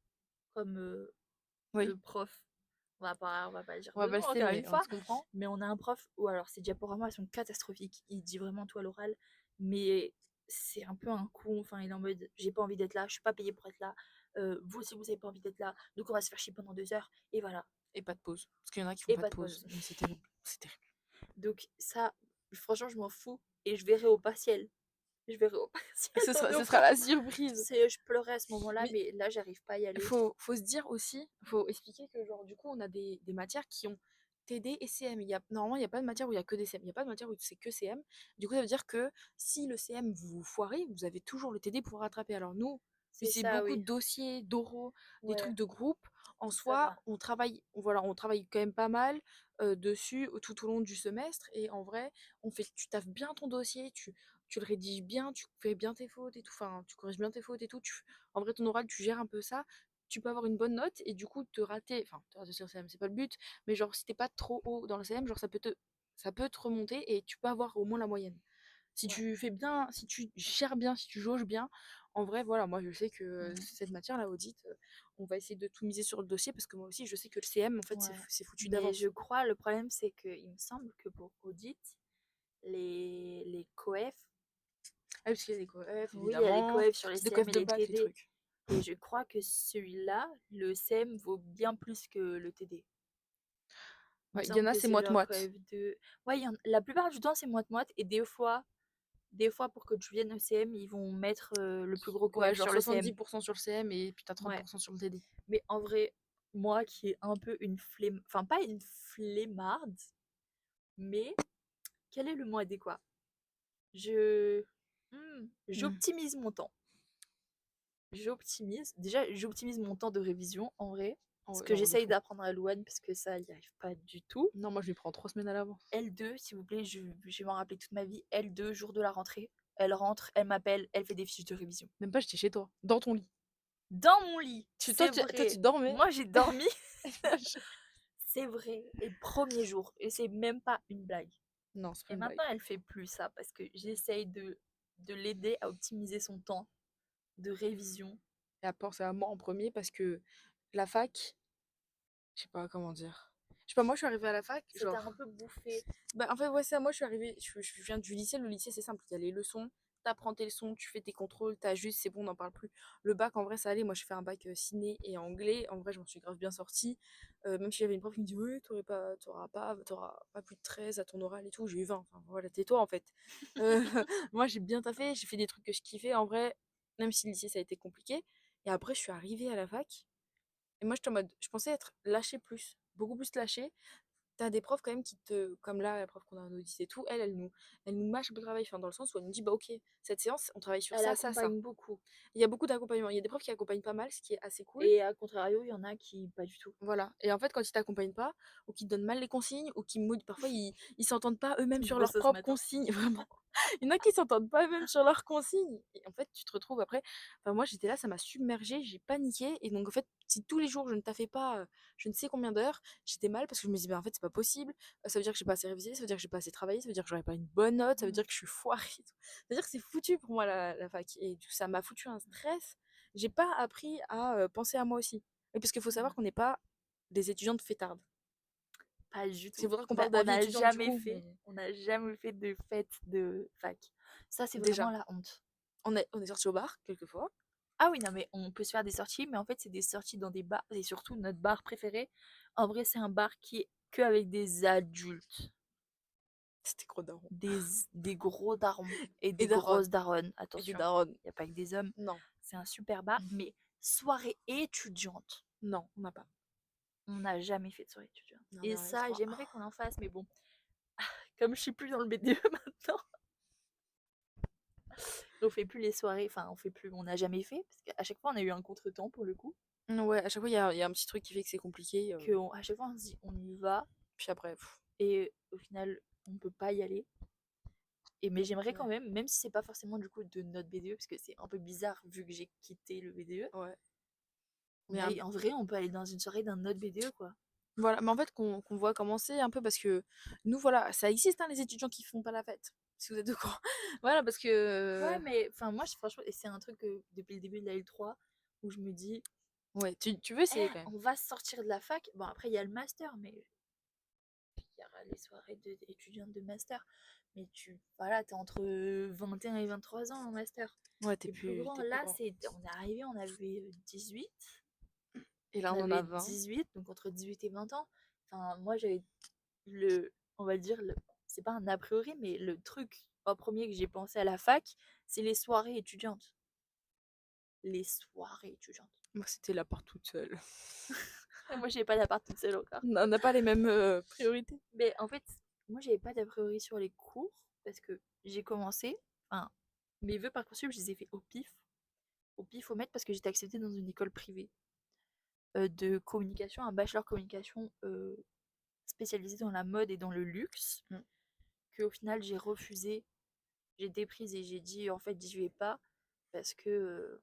comme Oui, le prof, on va pas dire on va de pas nom le citer, encore une mais on fois, se comprend. mais on a un prof, ou alors ses diaporamas sont catastrophiques. Il dit vraiment tout à l'oral, mais c'est un peu un con. Enfin, il est en mode j'ai pas envie d'être là, je suis pas payé pour être là. Vous aussi, vous avez pas envie d'être là, donc on va se faire chier pendant 2 heures, et voilà. Et pas de pause. Parce qu'il y en a qui font Et pas de pas de pause. pause. Mais c'est terrible. C'est terrible. Donc, ça, franchement, je m'en fous, et je verrai au partiel. Je verrai au partiel Ce dans sera, nos ce sera la profs. surprise. Je pleurais à ce moment-là, Mais mais là, j'arrive pas à y aller. faut se dire aussi, faut expliquer que genre du coup on a des matières qui ont TD et CM. Normalement il n'y a pas de matière où il y a que des CM. Il n'y a pas de matière où c'est que CM. Du coup ça veut dire que si le CM vous foirez, vous avez toujours le TD pour rattraper. Alors nous, vu C'est c'est ça, beaucoup oui. de dossiers, d'oraux, des Ouais, trucs de groupe, en ça soi va. on travaille quand même pas mal dessus tout au long du semestre. Et en vrai, tu taffes bien ton dossier, tu le rédiges bien, tu fais bien tes fautes et tout, enfin tu corriges bien tes fautes et tout. En vrai, ton oral, tu gères un peu ça. Tu peux avoir une bonne note et du coup te rater sur le CM, c'est pas le but, mais genre si t'es pas trop haut dans le CM, genre ça peut te remonter et tu peux avoir au moins la moyenne. Si Ouais. tu fais bien, si tu gères bien, si tu jauges bien, en vrai, voilà, moi je sais que Mhm. cette matière-là, audit, on va essayer de tout miser sur le dossier parce que moi aussi je sais que le CM, en fait, c'est Ouais. c'est foutu Mais je d'avance. crois, le problème, c'est que il me semble que pour audit, les coefs, Ah, parce qu'il y a des coefs, oui, il y a les évidemment, coefs sur les c'est des CM coefs et de les bac, les TD. trucs. Et je crois que celui-là, le CM vaut bien plus que le TD. Il me Ouais, il y en semble a, que c'est c'est genre moite-moite. coef de... Ouais, la plupart du temps, c'est moite-moite. Et des fois, pour que tu viennes au CM, ils vont mettre le plus gros Ouais, coef genre sur le CM. 70% sur le CM et puis t'as Ouais. 30% sur le TD. Mais en vrai, moi qui est un peu une flemme... Enfin, pas une flemmarde, mais quel est le mot adéquat? Je... Hmm. J'optimise mon temps. J'optimise mon temps de révision, en vrai. Ah Ce ouais, que non, de j'essaye fou. d'apprendre à Louane, parce que ça, il n'y arrive pas du tout. Non, moi je lui prends 3 semaines à l'avance. L2, s'il vous plaît, je vais m'en rappeler toute ma vie. L2, jour de la rentrée. Elle rentre, elle m'appelle, elle fait des fiches de révision. Même pas, j'étais chez toi, dans ton lit. Dans mon lit, Toi, c'est tu vrai. dormais. Moi, j'ai dormi, Moi, je- c'est vrai. Et le premier jour, et c'est même pas une blague. Non, c'est pas Et une blague. maintenant, elle fait plus ça, parce que j'essaye de l'aider à optimiser son temps de révision. Et à c'est à moi en premier parce que la fac, je sais pas comment dire. Je sais pas, moi je suis arrivée à la fac, Ça t'a genre. un peu bouffé. Bah, en fait, ouais, ça, moi je suis arrivée, je viens du lycée. Le lycée, c'est simple, il y a les leçons, t'apprends tes leçons, tu fais tes contrôles, t'as juste, c'est bon, on n'en parle plus. Le bac, en vrai, ça allait. Moi, je fais un bac ciné et anglais. En vrai, je m'en suis grave bien sortie. Même si j'avais une prof qui me dit, oui, t'auras pas plus de 13 à ton oral et tout. J'ai eu 20. Enfin, voilà, tais-toi, en fait. Euh, moi, j'ai bien taffé, j'ai fait des trucs que je kiffais. En vrai, même si le lycée, ça a été compliqué. Et après, je suis arrivée à la fac. Et moi, j'étais en mode, je pensais être lâchée plus, beaucoup plus lâchée. T'as des profs quand même comme là, la prof qu'on a en audit et tout, elle nous mâche un peu le travail, enfin, dans le sens où elle nous dit, bah ok, cette séance, on travaille sur Elle ça, ça, ça. accompagne beaucoup. Il y a beaucoup d'accompagnement. Il y a des profs qui accompagnent pas mal, ce qui est assez cool. Et à contrario, il y en a qui pas du tout. Voilà. Et en fait, quand ils t'accompagnent pas, ou qu'ils te donnent mal les consignes, ou qu'ils parfois ils s'entendent pas eux-mêmes sur leurs Bossa ce propres matin. consignes, vraiment. Il y en a qui s'entendent pas eux-mêmes sur leurs consignes. Et en fait, tu te retrouves après. Enfin, moi, j'étais là, ça m'a submergée, j'ai paniqué. Et donc, en fait, si tous les jours je ne taffais pas je ne sais combien d'heures, j'étais mal parce que je me disais, ben, en fait, c'est pas possible. Ça veut dire que j'ai pas assez révisé, ça veut dire que j'ai pas assez travaillé, ça veut dire que j'aurais pas une bonne note, ça veut dire que je suis foirée. Et tout. Ça veut dire que c'est foutu pour moi, la fac. Et du coup, ça m'a foutu un stress. J'ai pas appris à penser à moi aussi. Et parce qu'il faut savoir qu'on n'est pas des étudiantes fêtardes. Pas du C'est tout. vrai qu'on Ben, parle de la vie étudiante du coup, on n'a jamais fait de fête de fac. Ça, c'est vraiment déjà, la honte. on est sorti au bar quelques fois. Ah oui, non, mais on peut se faire des sorties, mais en fait, c'est des sorties dans des bars, et surtout notre bar préféré. En vrai, c'est un bar qui est que avec des adultes, C'était gros daron. des gros darons et Et des daronnes. grosses daronnes. Et des Attention, daronnes. il n'y a pas que des hommes. Non. C'est un super bar, mais soirée étudiante. Non, on n'a pas. On n'a jamais fait de soirée étudiante. Non, Et mais on a eu ça, droit. j'aimerais qu'on en fasse, mais bon, comme je suis plus dans le BDE maintenant, on fait plus les soirées, enfin on fait plus, on n'a jamais fait, parce qu'à chaque fois on a eu un contretemps pour le coup, Ouais, à chaque fois, il y a un petit truc qui fait que c'est compliqué. à chaque fois on se dit on y va, Puis après, et au final on peut pas y aller. Mais j'aimerais ouais. quand même si c'est pas forcément du coup de notre BDE, parce que c'est un peu bizarre vu que j'ai quitté le BDE, Ouais. on Mais aille- en vrai on peut aller dans une soirée d'un autre BDE quoi. voilà, mais en fait, qu'on voit commencer un peu parce que nous, voilà, ça existe, hein, les étudiants qui font pas la fête. Si vous êtes au courant. Voilà, parce que. Ouais, mais enfin moi franchement, et c'est un truc que depuis le début de la L3 où je me dis, Ouais, tu veux essayer quand même. on va sortir de la fac. Bon, après, il y a le master, mais il y aura les soirées d'étudiantes de master. Mais voilà, t'es entre 21 et 23 ans en master. Ouais, T'es plus grand. t'es plus Là, grand. on est arrivé, on avait 18. Et là, On on en avait a 20. 18, donc entre 18 et 20 ans. Enfin, moi, j'avais on va dire, c'est pas un a priori, mais le truc en premier que j'ai pensé à la fac, c'est les soirées étudiantes. Les soirées étudiantes. Moi, c'était la part toute seule. Et moi, j'ai pas d'appart toute seule encore. On n'a pas les mêmes priorités. Mais en fait, moi, j'avais pas d'a priori sur les cours parce que j'ai commencé, enfin, mes vœux Parcoursup, je les ai fait au pif au maître, parce que j'étais acceptée dans une école privée de communication, un bachelor communication spécialisé dans la mode et dans le luxe, Mm. que au final j'ai refusé, j'ai été prise et j'ai dit en fait j'y vais pas parce que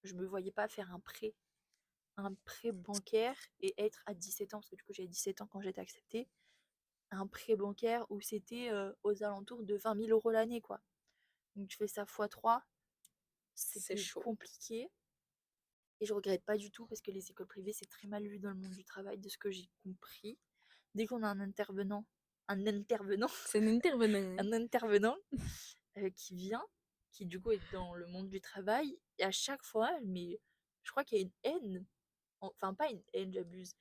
je me voyais pas faire un prêt bancaire et être à 17 ans, parce que du coup j'avais 17 ans quand j'étais acceptée, un prêt bancaire où c'était aux alentours de 20 000 euros l'année, quoi. Donc tu fais ça fois 3, C'est c'était chaud. compliqué. Et je regrette pas du tout parce que les écoles privées, c'est très mal vu dans le monde du travail, de ce que j'ai compris. Dès qu'on a un intervenant, C'est un intervenant. un intervenant qui vient, qui du coup est dans le monde du travail, et à chaque fois, mais je crois qu'il y a une haine, enfin pas une haine, j'abuse,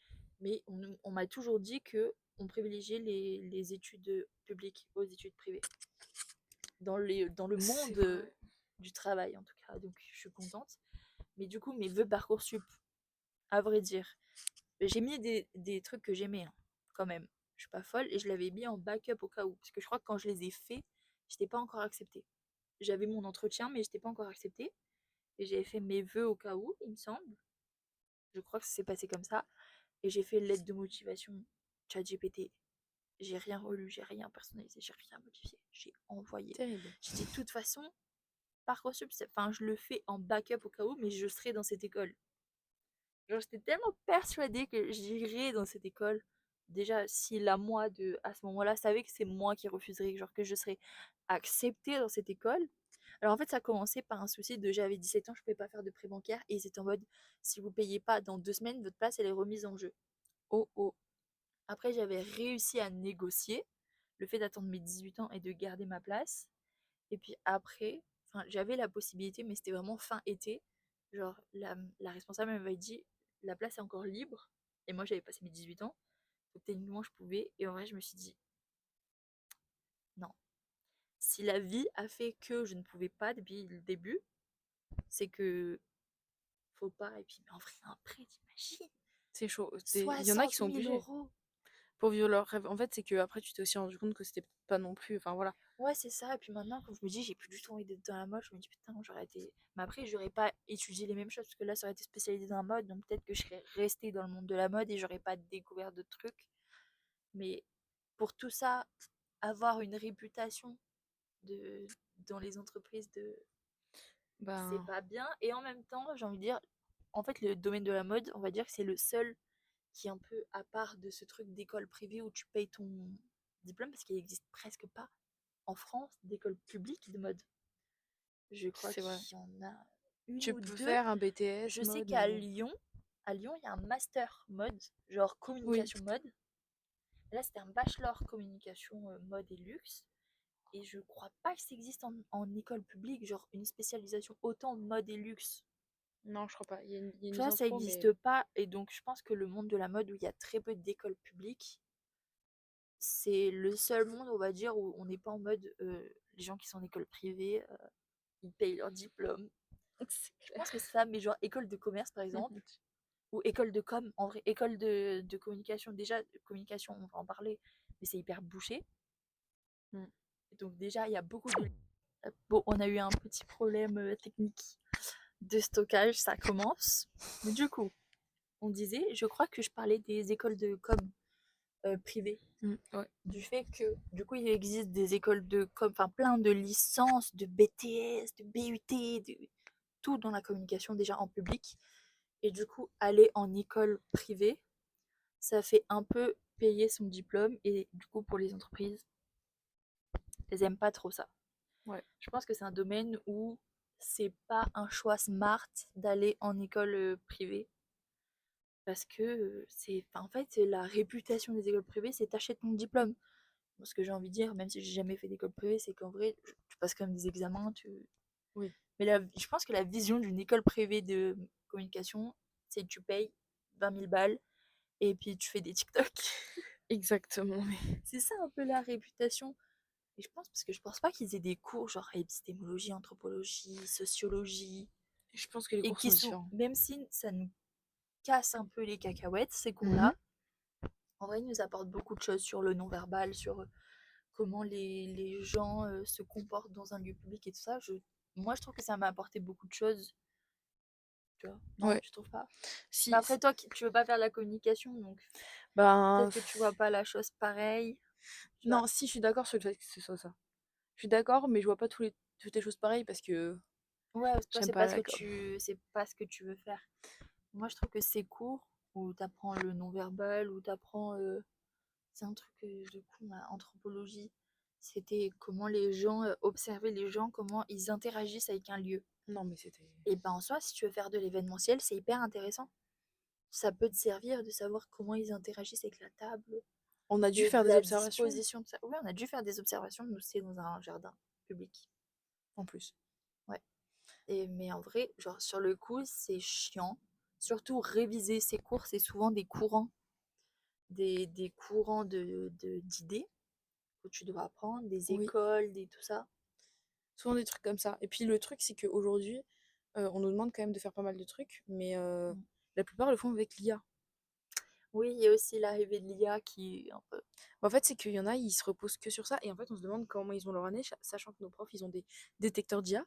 mais on m'a toujours dit que on privilégiait les études publiques aux études privées dans le C'est monde vrai. du travail en tout cas, donc je suis contente. Mais du coup, mes vœux Parcoursup, à vrai dire, j'ai mis des trucs que j'aimais, hein, quand même. Je suis pas folle, et je l'avais mis en backup au cas où, parce que je crois que quand je les ai faits, j'étais pas encore acceptée. J'avais mon entretien, mais j'étais pas encore acceptée. Et j'avais fait mes vœux au cas où, il me semble. Je crois que ça s'est passé comme ça. Et j'ai fait lettre de motivation, ChatGPT. J'ai rien relu, j'ai rien personnalisé, j'ai rien modifié. J'ai envoyé. Terrible. J'ai dit de toute façon, Parcoursup, enfin, je le fais en backup au cas où, mais je serai dans cette école. Genre, j'étais tellement persuadée que j'irais dans cette école. Déjà, si la moi à ce moment-là, savait que c'est moi qui refuserais, genre que je serais acceptée dans cette école. Alors en fait, ça a commencé par un souci de j'avais 17 ans, je ne pouvais pas faire de prêt bancaire, et c'était en mode si vous payez pas dans 2 semaines, votre place elle est remise en jeu. Oh oh. Après, j'avais réussi à négocier le fait d'attendre mes 18 ans et de garder ma place. Et puis après, enfin, j'avais la possibilité, mais c'était vraiment fin été. Genre, la responsable m'avait dit la place est encore libre. Et moi, j'avais passé mes 18 ans. Donc, techniquement, je pouvais. Et en vrai, je me suis dit non. Si la vie a fait que je ne pouvais pas depuis le début, c'est que faut pas. Et puis, mais en vrai, un prêt, t'imagines? C'est chaud. Il y en a qui 60 sont 000 obligés. euros. Pour vivre leur rêve. En fait, c'est que après tu t'es aussi rendu compte que c'était pas non plus. Enfin voilà. Ouais, c'est ça. Et puis maintenant, quand je me dis, j'ai plus du tout envie d'être dans la mode, je me dis, putain, j'aurais été. Mais après, j'aurais pas étudié les mêmes choses, parce que là, ça aurait été spécialisé dans la mode. Donc peut-être que je serais restée dans le monde de la mode et j'aurais pas découvert de trucs. Mais pour tout ça, avoir une réputation de dans les entreprises c'est Ben. pas bien. Et en même temps, j'ai envie de dire, en fait, le domaine de la mode, on va dire que c'est le seul qui est un peu à part de ce truc d'école privée où tu payes ton diplôme, parce qu'il existe presque pas en France d'école publique de mode. Je crois C'est vrai. qu'il y en a une Tu ou peux deux. faire un BTS Je sais mode, mais qu'bon. À Lyon, il y a un master mode, genre Oui. communication mode. Là, c'était un bachelor communication mode et luxe. Et je crois pas que ça existe en école publique, genre une spécialisation autant mode et luxe. Non, je crois pas. Il y a une Ça, mise ça intro, mais. n'existe pas. Et donc, je pense que le monde de la mode, où il y a très peu d'écoles publiques, c'est le seul monde, on va dire, où on n'est pas en mode les gens qui sont en école privée, ils payent leur diplôme. C'est Je clair. pense que c'est ça, mais genre école de commerce, par exemple, ou école de com, en vrai, école de communication. Déjà, communication, on va en parler, mais c'est hyper bouché. Mm. Et donc déjà, il y a beaucoup de... Bon, on a eu un petit problème technique de stockage, ça commence. Mais du coup, on disait, je crois que je parlais des écoles de com privées. Ouais. Du fait que, du coup, il existe des écoles de com, enfin plein de licences, de BTS, de BUT, de tout dans la communication déjà en public. Et du coup, aller en école privée, ça fait un peu payer son diplôme. Et du coup, pour les entreprises, elles aiment pas trop ça. Ouais. Je pense que c'est un domaine où c'est pas un choix smart d'aller en école privée. Parce que c'est, enfin, en fait, la réputation des écoles privées, c'est t'achètes ton diplôme. Moi, ce que j'ai envie de dire, même si j'ai jamais fait d'école privée, c'est qu'en vrai, tu passes quand même des examens. Oui. Mais je pense que la vision d'une école privée de communication, c'est que tu payes 20 000 balles et puis tu fais des TikTok. Exactement. Mais C'est ça un peu la réputation. Et je pense, parce que je pense pas qu'ils aient des cours genre épistémologie, anthropologie, sociologie, je pense que les et cours qui sont sont, différents. même si ça nous casse un peu les cacahuètes, ces Mhm. cours-là, en vrai, ils nous apportent beaucoup de choses sur le non-verbal, sur comment les gens se comportent dans un lieu public et tout ça. Moi, je trouve que ça m'a apporté beaucoup de choses. Tu vois? Non, Ouais. tu trouves pas? Mais Si. après, toi, tu veux pas faire de la communication, donc Ben. peut-être que tu vois pas la chose pareil. Tu vois? Non, si, je suis d'accord sur le fait que ce soit ça. Je suis d'accord, mais je vois pas toutes les choses pareilles parce que Ouais, toi, j'aime pas la com. c'est pas ce que tu veux faire. Moi, je trouve que ces cours où tu apprends le non-verbal, où tu apprends. C'est un truc de coup, ma anthropologie. C'était comment les gens, observer les gens, comment ils interagissent avec un lieu. Non, mais c'était. Et ben en soi, si tu veux faire de l'événementiel, c'est hyper intéressant. Ça peut te servir de savoir comment ils interagissent avec la table, On a dû de faire des la observations disposition de ça. Oui, on a dû faire des observations, nous, c'est dans un jardin public. en plus. Ouais. Mais en vrai, genre sur le coup, c'est chiant. Surtout réviser ses cours, c'est souvent des courants, des courants d'idées que tu dois apprendre, des Oui, écoles, des tout ça. souvent des trucs comme ça. Et puis le truc, c'est qu'aujourd'hui, on nous demande quand même de faire pas mal de trucs, mais Mm. la plupart le font avec l'IA. Oui, il y a aussi l'arrivée de l'IA qui est un peu. En fait, c'est qu'il y en a, ils se reposent que sur ça, et en fait, on se demande comment ils ont leur année, sachant que nos profs, ils ont des détecteurs d'IA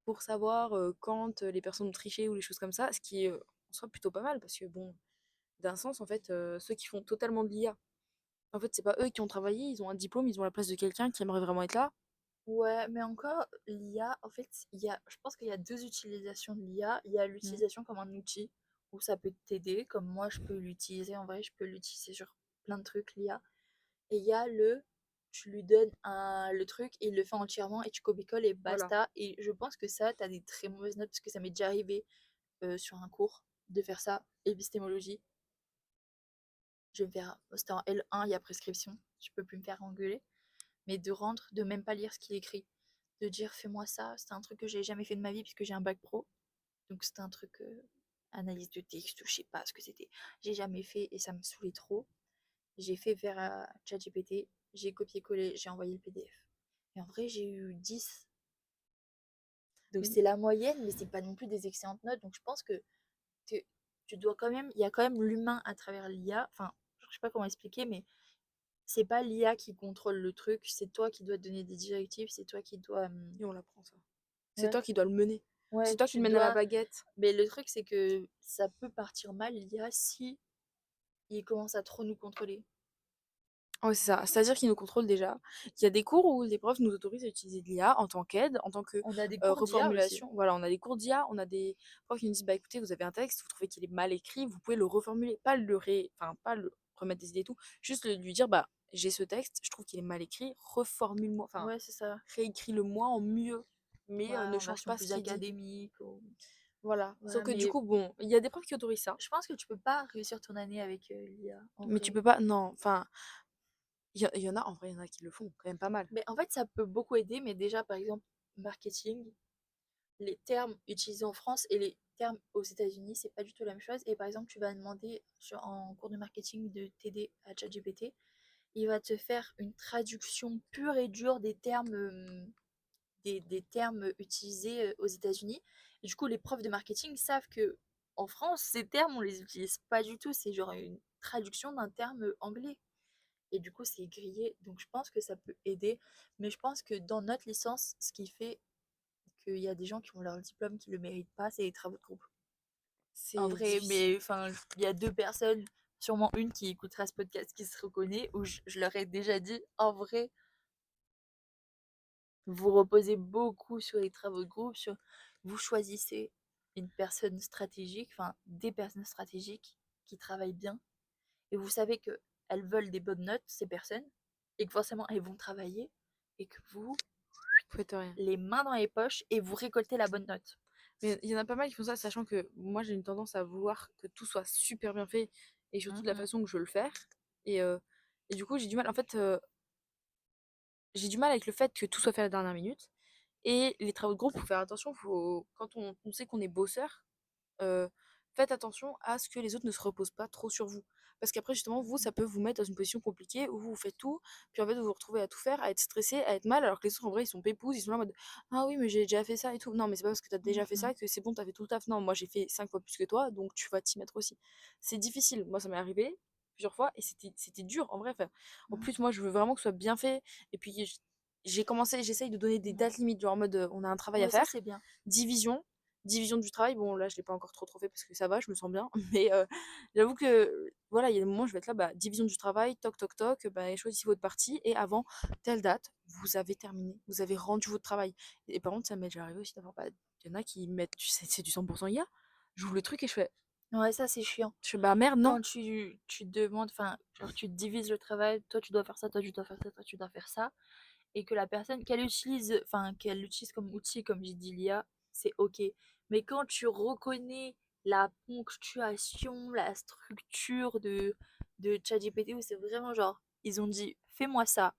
pour savoir quand les personnes ont triché ou les choses comme ça, ce qui est en soi plutôt pas mal, parce que bon, d'un sens, en fait, ceux qui font totalement de l'IA, en fait, c'est pas eux qui ont travaillé, ils ont un diplôme, ils ont la place de quelqu'un qui aimerait vraiment être là. Ouais, mais encore, l'IA, en fait, je pense qu'il y a deux utilisations de l'IA. Il y a Mm. l'utilisation comme un outil où ça peut t'aider, comme moi je peux l'utiliser, en vrai, je peux l'utiliser sur plein de trucs, l'IA. Et il y a tu lui donnes le truc et il le fait entièrement et tu copie-colles et Voilà. basta. Et je pense que ça, t'as des très mauvaises notes parce que ça m'est déjà arrivé sur un cours de faire ça, épistémologie. Je vais me faire, c'était en L1, il y a prescription, je peux plus me faire engueuler. Mais de rendre, de même pas lire ce qu'il écrit, de dire fais-moi ça, c'était un truc que j'ai jamais fait de ma vie puisque j'ai un bac pro. Donc c'était un truc analyse de texte, je sais pas ce que c'était. J'ai jamais fait et ça me saoulait trop. J'ai fait vers ChatGPT, j'ai copié-collé, j'ai envoyé le PDF. Et en vrai, j'ai eu 10. Donc Mm. c'est la moyenne, mais c'est pas non plus des excellentes notes. Donc je pense que tu dois quand même, il y a quand même l'humain à travers l'IA. Enfin, je sais pas comment expliquer, mais c'est pas l'IA qui contrôle le truc, c'est toi qui dois te donner des directives, c'est toi qui dois. Et on l'apprend ça. C'est Ouais, toi qui dois le mener. ouais, C'est toi qui tu le mène à la dois. baguette. Mais le truc, c'est que ça peut partir mal, l'IA, si il commence à trop nous contrôler. Ouais, c'est ça. C'est-à-dire qu'ils nous contrôlent déjà. Il y a des cours où les profs nous autorisent à utiliser de l'IA en tant qu'aide, en tant que On a des cours d'IA aussi. reformulation. Voilà, on a des cours d'IA, on a des profs qui nous disent, bah écoutez, vous avez un texte, vous trouvez qu'il est mal écrit, vous pouvez le reformuler, enfin pas le remettre des idées et tout, juste lui dire, bah j'ai ce texte, je trouve qu'il est mal écrit, reformule-moi, enfin Ouais, c'est ça. réécris-le moi en mieux, mais Ouais, ne en change version pas ce plus qui est dit. académique. Voilà. Sauf Ouais, que du mais coup, bon, il y a des profs qui autorisent ça, je pense que tu peux pas réussir ton année avec l'IA, en mais tu vrai. peux pas, non, enfin, il y en a, en vrai, il y en a qui le font quand même pas mal. Mais en fait, ça peut beaucoup aider, mais déjà, par exemple, marketing, les termes utilisés en France et les termes aux États-Unis, c'est pas du tout la même chose. Et par exemple, tu vas demander en cours de marketing de t'aider à ChatGPT, il va te faire une traduction pure et dure des termes, des termes utilisés aux États-Unis. Et du coup, les profs de marketing savent que en France, ces termes, on les utilise pas du tout. C'est genre une traduction d'un terme anglais. Et du coup, c'est grillé. Donc, je pense que ça peut aider. Mais je pense que dans notre licence, ce qui fait qu'il y a des gens qui ont leur diplôme qui le méritent pas, c'est les travaux de groupe. En C'est vrai, difficile. mais enfin, il y a 2 personnes, sûrement une qui écoutera ce podcast qui se reconnaît, où je leur ai déjà dit, en vrai, vous reposez beaucoup sur les travaux de groupe, vous choisissez une personne stratégique, enfin des personnes stratégiques qui travaillent bien, et vous savez que elles veulent des bonnes notes, ces personnes, et que forcément elles vont travailler, et que vous, Faites rien. les mains dans les poches, et vous récoltez la bonne note. Mais il y en a pas mal qui font ça, sachant que moi j'ai une tendance à vouloir que tout soit super bien fait et surtout de la façon que je veux le faire. Et, euh, et du coup, j'ai du mal. En fait, j'ai du mal avec le fait que tout soit fait à la dernière minute. Et les travaux de groupe, faut faire attention. Quand on sait qu'on est bosseur, euh, faites attention à ce que les autres ne se reposent pas trop sur vous. Parce qu'après, justement, vous, ça peut vous mettre dans une position compliquée où vous faites tout, puis en fait, vous vous retrouvez à tout faire, à être stressé, à être mal, alors que les autres, en vrai, ils sont pépouses, ils sont là en mode ah oui, mais j'ai déjà fait ça et tout. Non, mais c'est pas parce que t'as déjà fait ça que c'est bon, t'as fait tout le taf. Non, moi, j'ai fait 5 fois plus que toi, donc tu vas t'y mettre aussi. C'est difficile. Moi, ça m'est arrivé plusieurs fois et c'était dur en vrai. Enfin, en plus, moi, je veux vraiment que ce soit bien fait. Et puis, j'essaye de donner des dates limites, genre en mode on a un travail à Ouais, ça faire, c'est bien. division, division du travail. Bon, là, je l'ai pas encore trop fait parce que ça va, je me sens bien. Mais j'avoue que voilà, il y a des moments où je vais être là, bah, division du travail, toc, toc, toc, bah, choisissez votre partie et avant telle date, vous avez terminé, vous avez rendu votre travail. Et par contre, ça m'est déjà arrivé aussi d'avoir, il y en a qui mettent, c'est du 100% IA. J'ouvre le truc et Ouais, ça c'est chiant. je fais bah merde, non. Quand tu demandes, enfin, genre tu divises le travail, toi tu dois faire ça, toi tu dois faire ça, toi tu dois faire ça, et que la personne, qu'elle utilise comme outil, comme j'ai dit l'IA, c'est ok. Mais quand tu reconnais la ponctuation, la structure de ChatGPT, où c'est vraiment genre, ils ont dit fais-moi ça,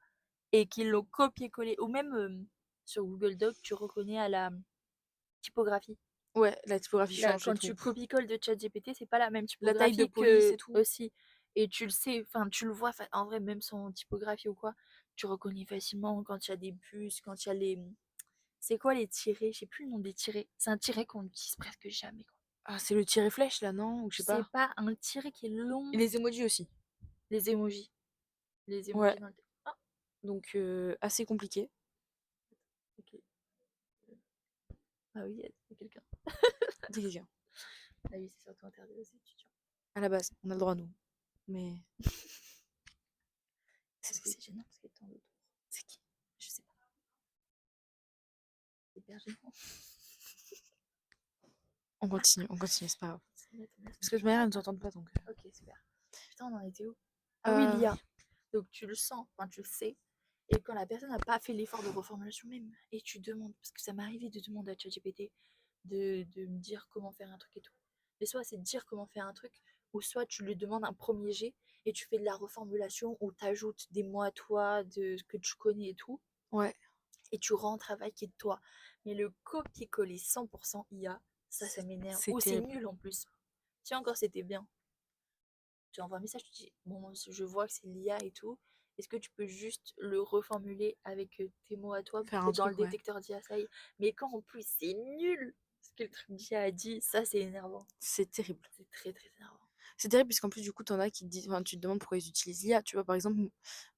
et qu'ils l'ont copié-collé, ou même sur Google Doc, tu reconnais à la typographie. Ouais, la typographie Là, change et quand tu tout. copies-colles de ChatGPT, c'est pas la même La taille de typographie police et que tout. aussi. Et tu le sais, enfin, tu le vois, en vrai, même sans typographie ou quoi, tu reconnais facilement quand il y a des puces, quand il y a les. C'est quoi les tirets? Je sais plus le nom des tirets. C'est un tiret qu'on utilise presque jamais, quoi. Ah, c'est le tiret flèche là, non? Ou je sais C'est pas. pas un tiret qui est long. Et les emojis aussi. Les emojis. Les Ouais, emojis dans le. Ah, donc assez compliqué. ok. Ah oui, il y a quelqu'un. C'est quelqu'un. Ah oui, c'est surtout interdit aux étudiants. À la base, on a le droit, nous. Mais Parce que c'est gênant, parce qu'il y a tant d'autres. c'est qui? Je sais pas. C'est hyper gênant. On continue, c'est pas grave. C'est net, on est- Parce que de manière, elles ne nous entendent pas, donc. Ok, super. Putain, on en était où? Ah oui, l'IA. Donc tu le sens, enfin tu le sais. Et quand la personne n'a pas fait l'effort de reformulation même, et tu demandes, parce que ça m'est arrivé de demander à ChatGPT de me dire comment faire un truc et tout. Mais soit c'est de dire comment faire un truc, ou soit tu lui demandes un premier jet et tu fais de la reformulation où tu ajoutes des mots à toi, de ce que tu connais et tout, Ouais, et tu rends un travail qui est de toi. Mais le copier-coller 100% IA, ça m'énerve. c'est Ou c'est terrible. nul en plus. Si encore c'était bien, tu envoies un message, tu dis bon, je vois que c'est l'IA et tout. Est-ce que tu peux juste le reformuler avec tes mots à toi Faire pour un que dans le truc, ouais. détecteur d'IA ça aille. Mais quand en plus c'est nul ce que le truc d'IA a dit, ça c'est énervant. C'est terrible. C'est très très énervant. C'est terrible, puisqu'en plus, du coup, t'en as qui te disent, enfin, tu te demandes pourquoi ils utilisent l'IA. Tu vois, par exemple,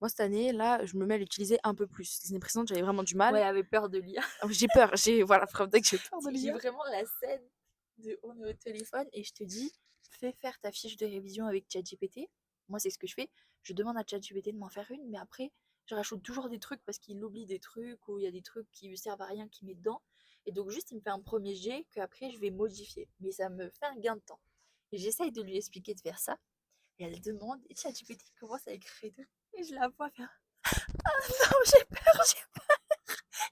moi, cette année, là, je me mets à l'utiliser un peu plus. L'année précédente, j'avais vraiment du mal. Ouais, avait peur de l'IA. J'ai peur, voilà, preuve que j'ai peur de J'ai l'IA. vraiment la scène de on est au téléphone et je te dis fais faire ta fiche de révision avec ChatGPT. Moi c'est ce que je fais. Je demande à ChatGPT de m'en faire une, mais après je rajoute toujours des trucs parce qu'il oublie des trucs ou il y a des trucs qui lui servent à rien qu'il met dedans. Et donc juste il me fait un premier jet que après je vais modifier. Mais ça me fait un gain de temps. Et j'essaye de lui expliquer de faire ça. Et elle demande et ChatGPT commence à écrire et tout. Et je la vois faire ah non j'ai peur.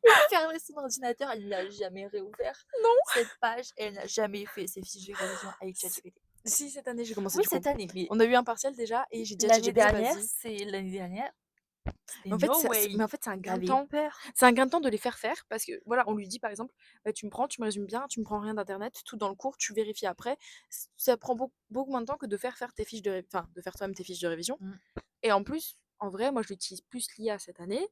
Il a fermé son ordinateur, elle ne l'a jamais réouvert. Non. Cette page, elle n'a jamais fait ses fiches de révision avec ChatGPT. Si, cette année, j'ai commencé Oui, du coup. cette année, mais On a eu un partiel déjà et j'ai dit à l'année ChatGPT, dernière, vas-y. c'était En fait, no way. mais en fait, c'est un gain de J'avais temps. peur. C'est un gain de temps de les faire faire parce que voilà, on lui dit par exemple, bah, tu me prends, tu me résumes bien, tu me prends rien d'internet, tout dans le cours, tu vérifies après. Ça prend beaucoup moins de temps que de faire tes fiches enfin, de faire toi-même tes fiches de révision. Mm. Et en plus, en vrai, moi, je l'utilise plus l'IA cette année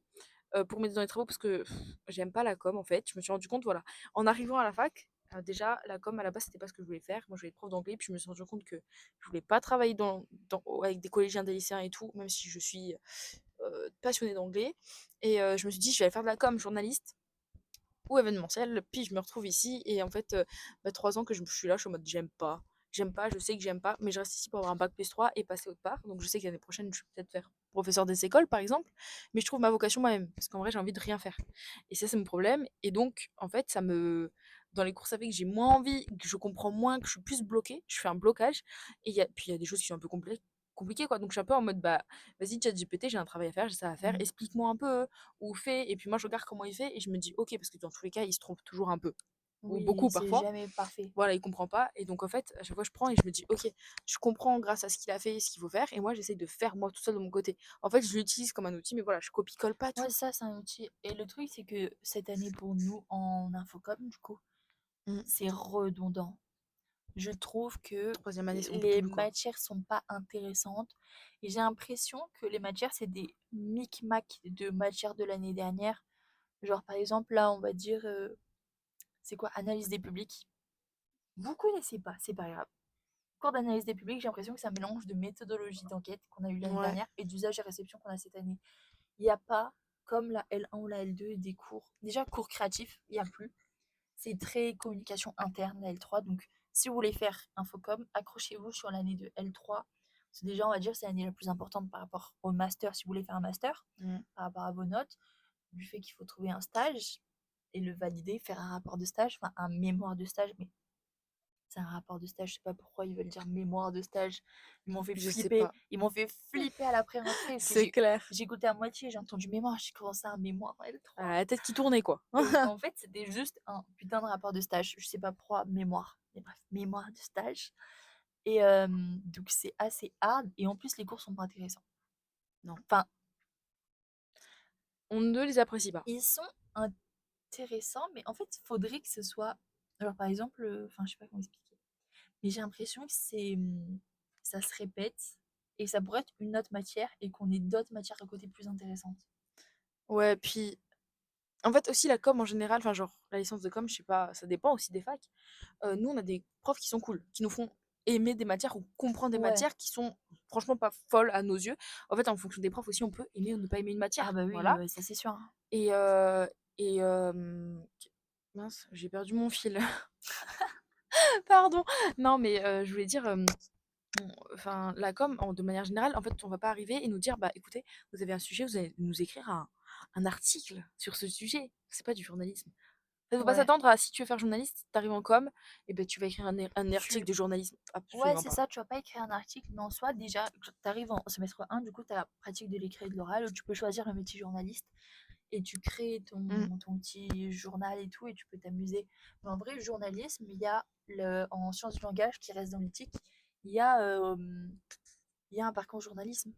pour m'aider dans les travaux parce que j'aime pas la com en fait. Je me suis rendu compte, voilà, en arrivant à la fac, Alors déjà, la com, à la base, c'était pas ce que je voulais faire. Moi, je voulais être prof d'anglais, puis je me suis rendu compte que je voulais pas travailler avec des collégiens, des lycéens et tout, même si je suis passionnée d'anglais. Et je me suis dit, je vais aller faire de la com, journaliste ou événementiel. Puis je me retrouve ici, et en fait, 3 ans que je suis là, je suis en mode j'aime pas. J'aime pas, je sais que j'aime pas, mais je reste ici pour avoir un bac+3 et passer autre part. Donc je sais que l'année prochaine, je vais peut-être faire professeur des écoles, par exemple, mais je trouve ma vocation moi-même, parce qu'en vrai, j'ai envie de rien faire. Et ça, c'est mon problème. Et donc, en fait, dans les courses avec, j'ai moins envie, que je comprends moins, que je suis plus bloquée, je fais un blocage. Et puis il y a des choses qui sont un peu compliquées, quoi. Donc je suis un peu en mode, bah, vas-y, ChatGPT, j'ai un travail à faire, j'ai ça à faire, Mm. explique-moi un peu, ou fais. Et puis moi, je regarde comment il fait, et je me dis, ok, parce que dans tous les cas, il se trompe toujours un peu, ou Oui, beaucoup c'est parfois. jamais parfait. Voilà, il comprend pas. Et donc, en fait, à chaque fois, je prends et je me dis, ok, je comprends grâce à ce qu'il a fait, ce qu'il faut faire. Et moi, j'essaie de faire moi tout seul de mon côté. En fait, je l'utilise comme un outil, mais voilà, je copie-colle pas Ouais, tout. ça, c'est un outil. Et le truc, c'est que cette année, pour nous, en infocom, du coup, Mm. c'est redondant. Je trouve que Troisième année, c'est un peu les plus, quoi. matières sont pas intéressantes. Et j'ai l'impression que les matières, c'est des micmacs de matières de l'année dernière. Genre, par exemple, là, on va dire, c'est quoi, analyse des publics. Vous connaissez pas, c'est pas grave. Cours d'analyse des publics, j'ai l'impression que c'est un mélange de méthodologie d'enquête qu'on a eu l'année Ouais. dernière et d'usage et réception qu'on a cette année. Il n'y a pas, comme la L1 ou la L2, des cours. Déjà, cours créatifs, il n'y a plus. C'est très communication interne, la L3. Donc, si vous voulez faire Infocom, accrochez-vous sur l'année de L3. C'est déjà, on va dire, c'est l'année la plus importante par rapport au master, si vous voulez faire un master, Mm. par rapport à vos notes, du fait qu'il faut trouver un stage et le valider, faire un rapport de stage, enfin un mémoire de stage, mais c'est un rapport de stage, je sais pas pourquoi ils veulent dire mémoire de stage. Ils m'ont fait Je sais flipper. pas. Ils m'ont fait flipper à l'après-rentrée parce que C'est clair. j'ai écouté à moitié, j'ai entendu mémoire, j'ai commencé un mémoire L3. La tête qui tournait, quoi. Et en fait, c'était juste un putain de rapport de stage. Je sais pas pourquoi, mémoire. Mais bref, mémoire de stage. Et donc, c'est assez hard. Et en plus, les cours sont pas intéressants. Non. Enfin, On ne les apprécie pas. ils sont intéressants, mais en fait, il faudrait que ce soit. Alors, par exemple, enfin, je sais pas comment expliquer. Mais j'ai l'impression que ça se répète et ça pourrait être une autre matière et qu'on ait d'autres matières à côté plus intéressantes. Ouais, puis en fait aussi la com en général, enfin genre la licence de com, je sais pas, ça dépend aussi des facs. Nous, on a des profs qui sont cool, qui nous font aimer des matières ou comprendre des Ouais. matières qui sont franchement pas folles à nos yeux. En fait, en fonction des profs aussi, on peut aimer ou ne pas aimer une Ah matière, bah oui, voilà. ouais, ça c'est sûr, hein. Et mince, j'ai perdu mon fil. Pardon. Non, mais je voulais dire, enfin, la com, de manière générale, en fait, on va pas arriver et nous dire, bah écoutez, vous avez un sujet, vous allez nous écrire un article sur ce sujet. C'est pas du journalisme. Il faut pas Ouais. s'attendre à, si tu veux faire journaliste, t'arrives en com, et ben tu vas écrire un article Tu... de journalisme. Ouais, Absolument c'est pas. ça, tu vas pas écrire un article, mais en soi, déjà, tu arrives en semestre 1, du coup, tu as la pratique de l'écrit et de l'oral, où tu peux choisir le métier journaliste, et tu crées Mm. ton petit journal et tout, et tu peux t'amuser. Mais en vrai, le journalisme, il y a, en sciences du langage, qui reste dans l'éthique, il y a, euh, il y a un parcours journalisme.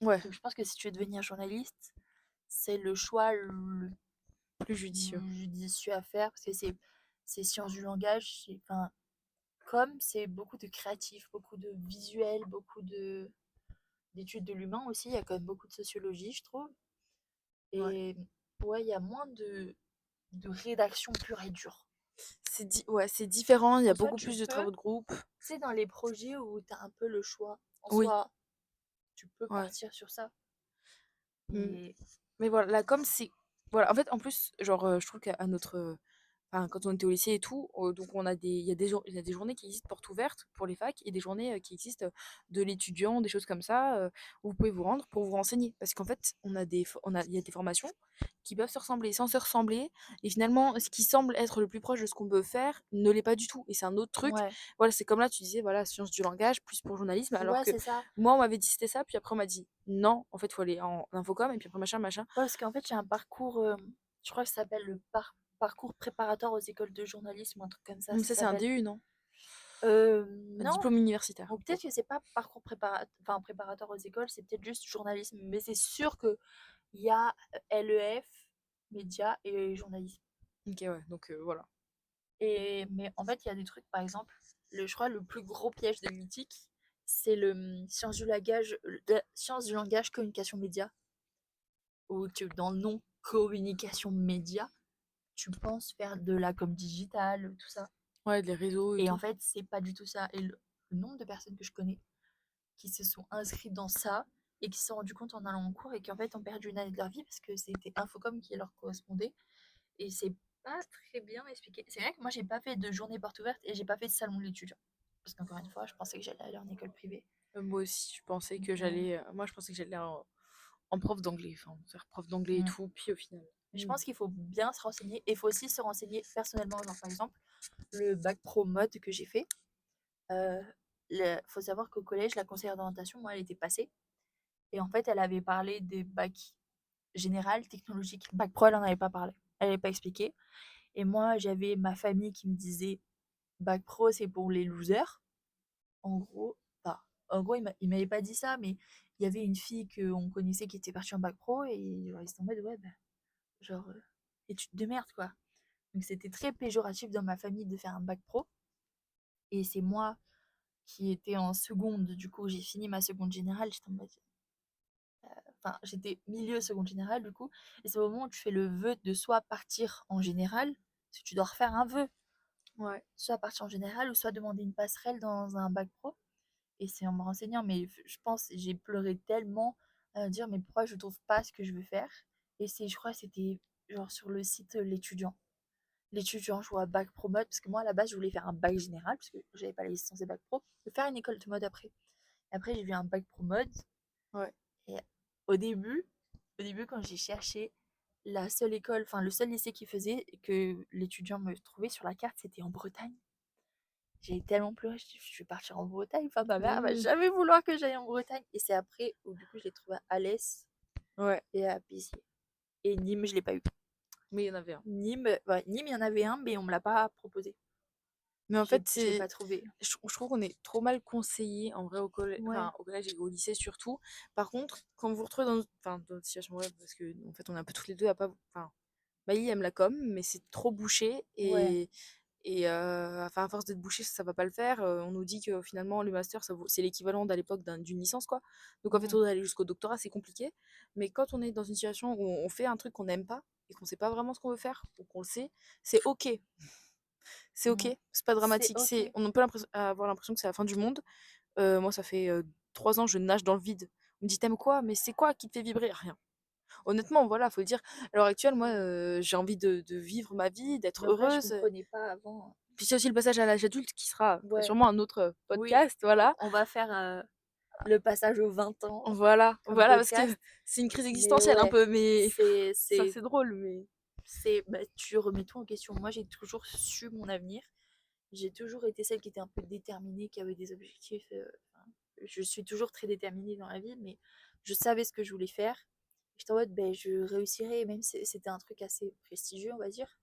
Ouais, Donc je pense que si tu veux devenir journaliste, c'est le choix le plus judicieux. plus judicieux à faire, parce que c'est sciences du langage, enfin, comme c'est beaucoup de créatif, beaucoup de visuel, beaucoup d'études de l'humain aussi, il y a quand même beaucoup de sociologie, je trouve. Ouais. Et ouais, il y a moins de rédaction pure et dure. Ouais, c'est différent, il y a En soi, beaucoup tu plus de peux, travaux de groupe. c'est dans les projets où tu as un peu le choix. En Oui, soi, tu peux ouais. partir sur ça. Mm. Et Mais voilà, la com, c'est. Voilà, en fait, en plus, genre, je trouve qu'à notre. Enfin, quand on était au lycée et tout, donc il y a des journées qui existent portes ouvertes pour les facs et des journées qui existent de l'étudiant, des choses comme ça, où vous pouvez vous rendre pour vous renseigner. Parce qu'en fait, il y a des formations qui peuvent se ressembler sans se ressembler. Et finalement, ce qui semble être le plus proche de ce qu'on peut faire ne l'est pas du tout. Et c'est un autre truc. ouais, Voilà, c'est comme là, tu disais, voilà, sciences du langage, plus pour journalisme. Alors ouais, que c'est ça. moi, on m'avait dit c'était ça, puis après, on m'a dit non, en fait, il faut aller en infocom, et puis après, machin, machin. Ouais, parce qu'en fait, j'ai un parcours, je crois que ça s'appelle le parcours préparatoire aux écoles de journalisme, ou un truc comme ça Ça, c'est un s'appelle. DU, non? Un Non, diplôme universitaire, ou peut-être peut-être. que c'est pas parcours enfin, préparatoire aux écoles, c'est peut-être juste journalisme, mais c'est sûr que il y a LEF, médias et journalisme. Ok, ouais, donc voilà. Et mais en fait, il y a des trucs, par exemple, je crois le plus gros piège de l'éthique, c'est le sciences du langage, communication média, où dans le nom communication média, tu penses faire de la com digitale, tout ça. Ouais, les réseaux et Et en tout. fait, c'est pas du tout ça. Et le nombre de personnes que je connais qui se sont inscrites dans ça et qui se sont rendues compte en allant en cours et qui en fait ont perdu une année de leur vie parce que c'était Infocom qui leur correspondait. Et c'est pas très bien expliqué. C'est vrai que moi, j'ai pas fait de journée porte ouverte et j'ai pas fait de salon de l'étudiant. Parce qu'encore une fois, je pensais que j'allais aller en école privée. Moi aussi, je pensais que Ouais. moi je pensais que j'allais en prof d'anglais, enfin faire prof d'anglais et Mm. tout, puis au final. Je pense qu'il faut bien se renseigner et il faut aussi se renseigner personnellement. Genre, par exemple, le bac pro mode que j'ai fait, faut savoir qu'au collège, la conseillère d'orientation, moi, elle était passée. Et en fait, elle avait parlé des bacs général, technologique. Bac pro, elle en avait pas parlé. Elle n'avait pas expliqué. Et moi, j'avais ma famille qui me disait bac pro, c'est pour les losers. En gros, enfin, en gros, il m'avait pas dit ça, mais il y avait une fille qu'on connaissait qui était partie en bac pro et genre, ils étaient en mode, ouais, bah, genre, études de merde, quoi. Donc c'était très péjoratif dans ma famille de faire un bac pro. Et c'est moi qui étais en seconde, du coup, j'ai fini ma seconde générale, j'étais en mode, enfin, j'étais milieu seconde générale, du coup, et c'est au moment où tu fais le vœu de soit partir en général, parce que tu dois refaire un vœu, Ouais. soit partir en général, ou soit demander une passerelle dans un bac pro. Et c'est en me renseignant, mais je pense, j'ai pleuré tellement à dire, mais pourquoi je trouve pas ce que je veux faire. Et c'est, je crois, que c'était genre sur le site l'étudiant. L'étudiant, je vois bac pro mode, parce que moi, à la base, je voulais faire un bac général, parce que j'avais pas la licence et bac pro, et faire une école de mode après. Et après, j'ai vu un bac pro mode, Ouais. et au début, quand j'ai cherché la seule école, enfin le seul lycée qui faisait, et que l'étudiant me trouvait sur la carte, c'était en Bretagne. J'ai tellement pleuré, je dis, je vais partir en Bretagne. Enfin, ma mère va Oui. jamais vouloir que j'aille en Bretagne. Et c'est après où du coup je l'ai trouvé à Alès Ouais. et à Béziers. Et Nîmes, je l'ai pas eu. Mais il y en avait un. Nîmes, ouais, Nîmes, il y en avait un, mais on me l'a pas proposé. Mais en fait, Je l'ai pas trouvé. je trouve qu'on est trop mal conseillé en vrai Ouais, enfin, au collège et au lycée surtout. Par contre, quand vous vous retrouvez enfin, dans une situation bref, parce que en fait on est un peu toutes les deux à pas, enfin, Maï aime la com, mais c'est trop bouché ouais. enfin à force d'être bouché, ça va pas le faire. On nous dit que finalement le master c'est l'équivalent à l'époque d'une licence quoi. Donc en fait, Mhm. on doit aller jusqu'au doctorat, c'est compliqué. Mais quand on est dans une situation où on fait un truc qu'on n'aime pas et qu'on sait pas vraiment ce qu'on veut faire ou qu'on le sait, c'est OK. C'est OK, Ouais. c'est pas C'est dramatique, ok. on peut avoir l'impression que c'est la fin du monde. Moi, ça fait 3 ans, je nage dans le vide. On me dit: «Tu quoi?» mais c'est quoi qui te fait vibrer? Rien. Honnêtement, voilà, faut le dire. À l'heure actuelle, moi, j'ai envie de vivre ma vie, d'être Mais en vrai, je heureuse. comprenais pas avant. Puis c'est aussi le passage à l'âge adulte qui sera Ouais, sûrement un autre oui. podcast, voilà. On va faire le passage aux 20 ans Voilà, comme voilà, parce que podcast. c'est une crise Mais existentielle un ouais, peu, mais c'est, ça, c'est c'est drôle, mais bah, tu remets tout en question. Moi, j'ai toujours su mon avenir. J'ai toujours été celle qui était un peu déterminée, qui avait des objectifs. Enfin, je suis toujours très déterminée dans la vie, mais je savais ce que je voulais faire. J'étais en mode, ben, je réussirais, même si c'était un truc assez prestigieux, on va dire.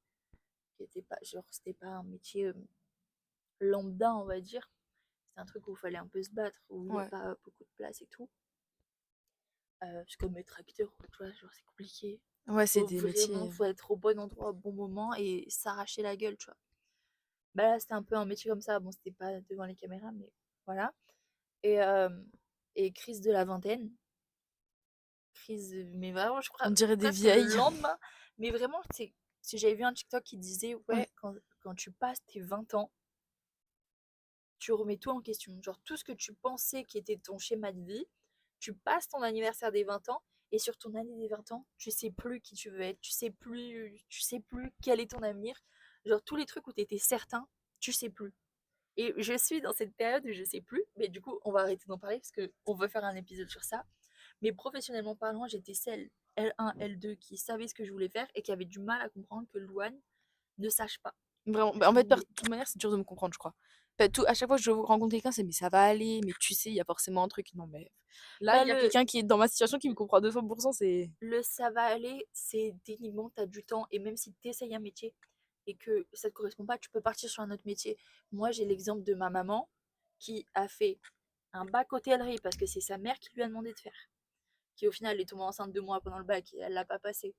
Qui était pas, genre, c'était pas un métier lambda, on va dire. C'est un truc où il fallait un peu se battre, où il n'y a ouais. pas beaucoup de place et tout. Parce que comme être acteur, tu vois, genre, c'est compliqué. Ouais, c'est Faut des vraiment, métiers. faut être au bon endroit au bon moment et s'arracher la gueule, tu vois. Bah là, c'était un peu un métier comme ça. Bon, c'était pas devant les caméras, mais voilà. Et, et crise de la vingtaine. Crise, mais vraiment, je crois, On dirait des presque le vieilles. lendemain. Mais vraiment, c'est, si j'avais vu un TikTok qui disait, Ouais. ouais, quand tu passes tes 20 ans, tu remets tout en question. Genre, tout ce que tu pensais qui était ton schéma de vie, tu passes ton anniversaire des 20 ans, et sur ton année des 20 ans, tu sais plus qui tu veux être, tu sais plus quel est ton avenir. Genre, tous les trucs où tu étais certain, tu sais plus. Et je suis dans cette période où je sais plus, mais du coup, on va arrêter d'en parler parce qu'on veut faire un épisode sur ça. Mais professionnellement parlant, j'étais celle L1, L2 qui savait ce que je voulais faire et qui avait du mal à comprendre que Louane ne sache pas. Vraiment. Bah, en fait, de Qui... toute manière, c'est dur de me comprendre, je crois. Bah, à chaque fois que je rencontre quelqu'un, c'est mais ça va aller, mais tu sais, il y a forcément un truc. Non, mais là, Bah, il y a quelqu'un qui est dans ma situation qui me comprend à 200%, c'est. le ça va aller, c'est techniquement, tu as du temps et même si tu essayes un métier et que ça ne te correspond pas, tu peux partir sur un autre métier. Moi, j'ai l'exemple de ma maman qui a fait un bac hôtellerie parce que c'est sa mère qui lui a demandé de faire. Qui au final est tombée enceinte 2 mois pendant le bac et elle l'a pas passé.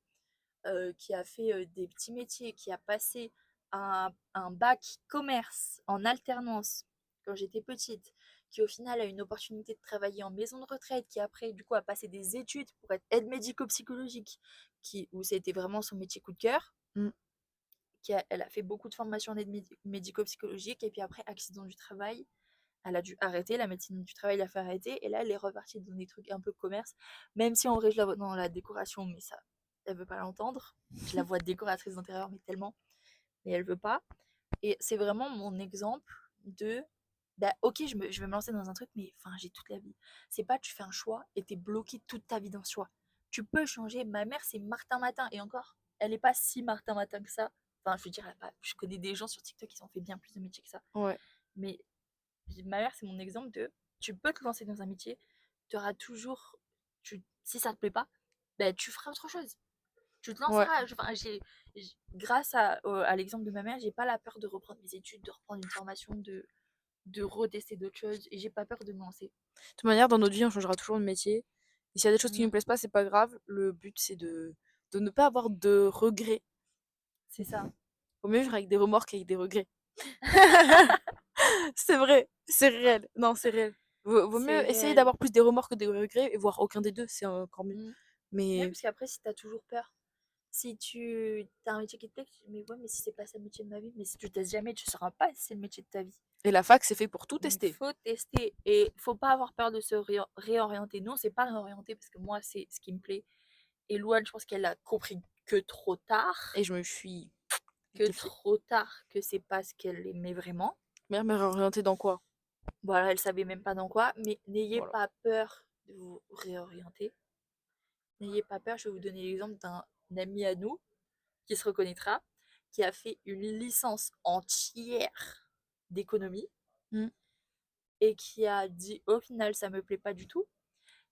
Qui a fait des petits métiers, qui a passé un bac commerce en alternance quand j'étais petite, qui au final a une opportunité de travailler en maison de retraite, qui après du coup a passé des études pour être aide médico-psychologique, où c'était vraiment son métier coup de cœur, Mm. elle a fait beaucoup de formations en aide médico-psychologique, et puis après, accident du travail, elle a dû arrêter, la médecine du travail l'a fait arrêter, et là, elle est repartie dans des trucs un peu commerce, même si en vrai, je la vois dans la décoration, mais ça, elle veut pas l'entendre. Je la vois décoratrice d'intérieur, mais tellement, mais elle veut pas. Et c'est vraiment mon exemple de, bah, ok, je vais me lancer dans un truc, mais enfin, j'ai toute la vie. C'est pas tu fais un choix et t'es bloqué toute ta vie dans ce choix. Tu peux changer. Ma mère, c'est Martin Matin, et encore, elle est pas si Martin Matin que ça. Enfin, je veux dire, je connais des gens sur TikTok qui ont fait bien plus de métiers que ça. Ouais. Mais ma mère, c'est mon exemple de, tu peux te lancer dans un métier, tu auras toujours, si ça te plaît pas, ben, tu feras autre chose. Tu te Ouais. lanceras. Enfin, grâce à l'exemple de ma mère, j'ai pas la peur de reprendre mes études, de reprendre une formation, de retester d'autres choses, et j'ai pas peur de me lancer. De toute manière, dans notre vie, on changera toujours de métier. Et s'il y a des choses qui Mm. nous plaisent pas, c'est pas grave. Le but, c'est de ne pas avoir de regrets. C'est ça. Vaut mieux vivre avec des remords qu'avec des regrets. C'est vrai, c'est réel. Non, c'est réel. Vaut C'est mieux essayer réel. d'avoir plus des remords que des regrets et voir aucun des deux, c'est encore mieux. Mm. Ouais, Mais parce qu'après, si t'as toujours peur, si tu as un métier qui te plaît, tu te dis, mais ouais, mais si c'est pas ça le métier de ma vie, mais si tu testes jamais, tu sauras pas si c'est le métier de ta vie. et la fac, c'est fait pour tout Donc, tester. faut tester, et faut pas avoir peur de se réorienter. Non, c'est pas réorienter, parce que moi, c'est ce qui me plaît. Et Louane, je pense qu'elle a compris que trop tard, Et je me suis que rectifiée. trop tard, que c'est pas ce qu'elle aimait vraiment. Mère m'a réorientée dans quoi? Voilà, elle savait même pas dans quoi, mais n'ayez Voilà. pas peur de vous réorienter. N'ayez pas peur, je vais vous donner l'exemple d'un ami à nous qui se reconnaîtra, qui a fait une licence entière d'économie Mm. et qui a dit au final ça me plaît pas du tout,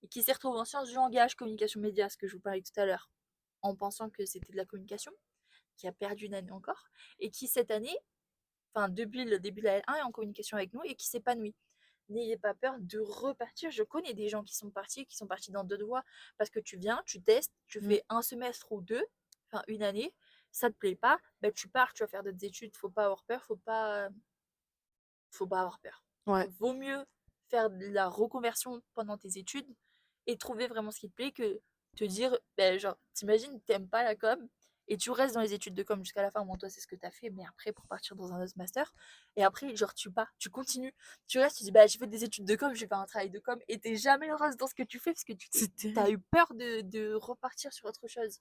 et qui s'est retrouvé en sciences du langage, communication média, ce que je vous parlais tout à l'heure, en pensant que c'était de la communication, qui a perdu une année encore, et qui cette année, enfin depuis le début de la L1, est en communication avec nous et qui s'épanouit. N'ayez pas peur de repartir. Je connais des gens qui sont partis dans 2 voies, parce que tu viens, tu testes, tu fais un semestre ou 2, enfin une année, ça te plaît pas, ben tu pars, tu vas faire d'autres études. Faut pas avoir peur, faut pas avoir peur. Ouais. Vaut mieux faire de la reconversion pendant tes études et trouver vraiment ce qui te plaît, que te dire, ben genre, t'imagines, t'aimes pas la com et tu restes dans les études de com jusqu'à la fin. Bon, toi, c'est ce que t'as fait, mais après, pour partir dans un autre master, et après, genre, tu pars, tu continues, tu restes, tu dis, bah, j'ai fait des études de com, je vais faire un travail de com, et t'es jamais heureuse dans ce que tu fais parce que t'as eu peur de repartir sur autre chose.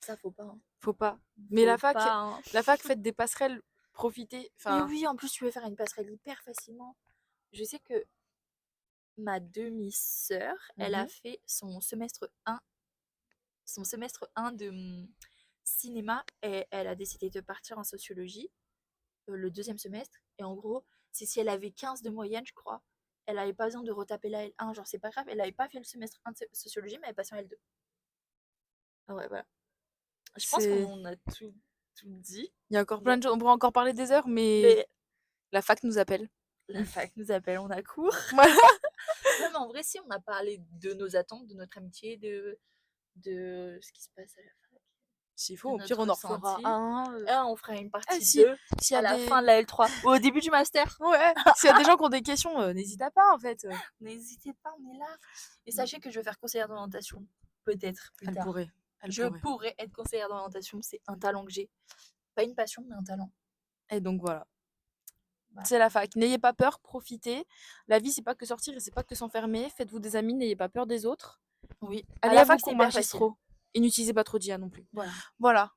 Ça, faut pas. Hein. Faut pas. Mais Faut pas, hein. la fac, faites des passerelles, profitez. Mais Enfin, oui, en plus, tu peux faire une passerelle hyper facilement. Je sais que ma demi-sœur, elle a fait son semestre 1 de cinéma, et elle a décidé de partir en sociologie le 2e semestre. Et en gros, c'est si elle avait 15 de moyenne, je crois, elle avait pas besoin de retaper la L1. Genre, c'est pas grave, elle avait pas fait le semestre 1 de sociologie, mais elle est passée en L2. Ah ouais, voilà. Je pense c'est. qu'on a tout dit. Il y a encore plein de choses. On pourrait encore parler des heures, mais Mais la fac nous appelle. la fac nous appelle, on a cours. Voilà. Non, mais en vrai, si, on a parlé de nos attentes, de notre amitié, de ce qui se passe à la fac. S'il faut, de au pire, on notre en refera ressenti. un. Ah, on fera une partie si, 2 s'il y à a la des. fin de la L3 ou au début du master. Ouais, s'il y a des gens qui ont des questions, n'hésitez pas en fait. N'hésitez pas, on est là. Et sachez que je vais faire conseillère d'orientation, peut-être plus Elle tard. pourrait. Je pourrais être conseillère d'orientation, c'est un talent que j'ai. Pas une passion, mais un talent. Et donc voilà. Voilà. C'est la fac. N'ayez pas peur, profitez. La vie, c'est pas que sortir et c'est pas que s'enfermer. Faites-vous des amis, n'ayez pas peur des autres. Oui, Allez à la à fac, vos c'est cours hyper facile. magistraux. Et n'utilisez pas trop d'IA non plus. Voilà. Voilà.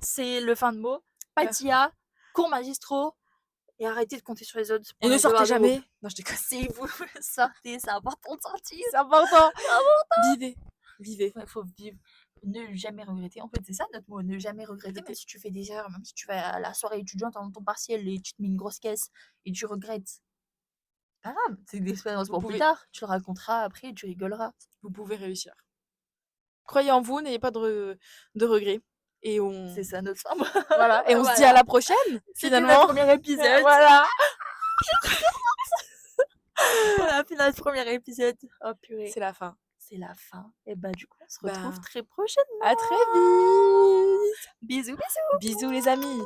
C'est le fin de mot. Pas d'IA, cours magistraux, et arrêtez de compter sur les autres. Et ne sortez jamais. Non, je déconne. Si vous sortez, c'est important de sortir. C'est important. Vivez. Vivez. Il faut vivre. Ne jamais regretter. En fait, c'est ça notre mot. Ne jamais regretter, même si tu fais des erreurs, même si tu vas à la soirée étudiante avant ton partiel et tu te mets une grosse caisse et tu regrettes. Pas grave, c'est une expérience pour plus tard. Tu le raconteras après et tu rigoleras. Vous pouvez réussir. Croyez en vous, n'ayez pas de regrets. Et on. C'est ça notre femme. Voilà. Et on se dit à la prochaine, finalement. C'était notre premier épisode. Voilà. On a fait notre premier épisode. Oh purée. C'est la fin. C'est la fin. Et bah du coup, on se retrouve très prochainement. À très vite. Bisous, bisous. Bisous les amis.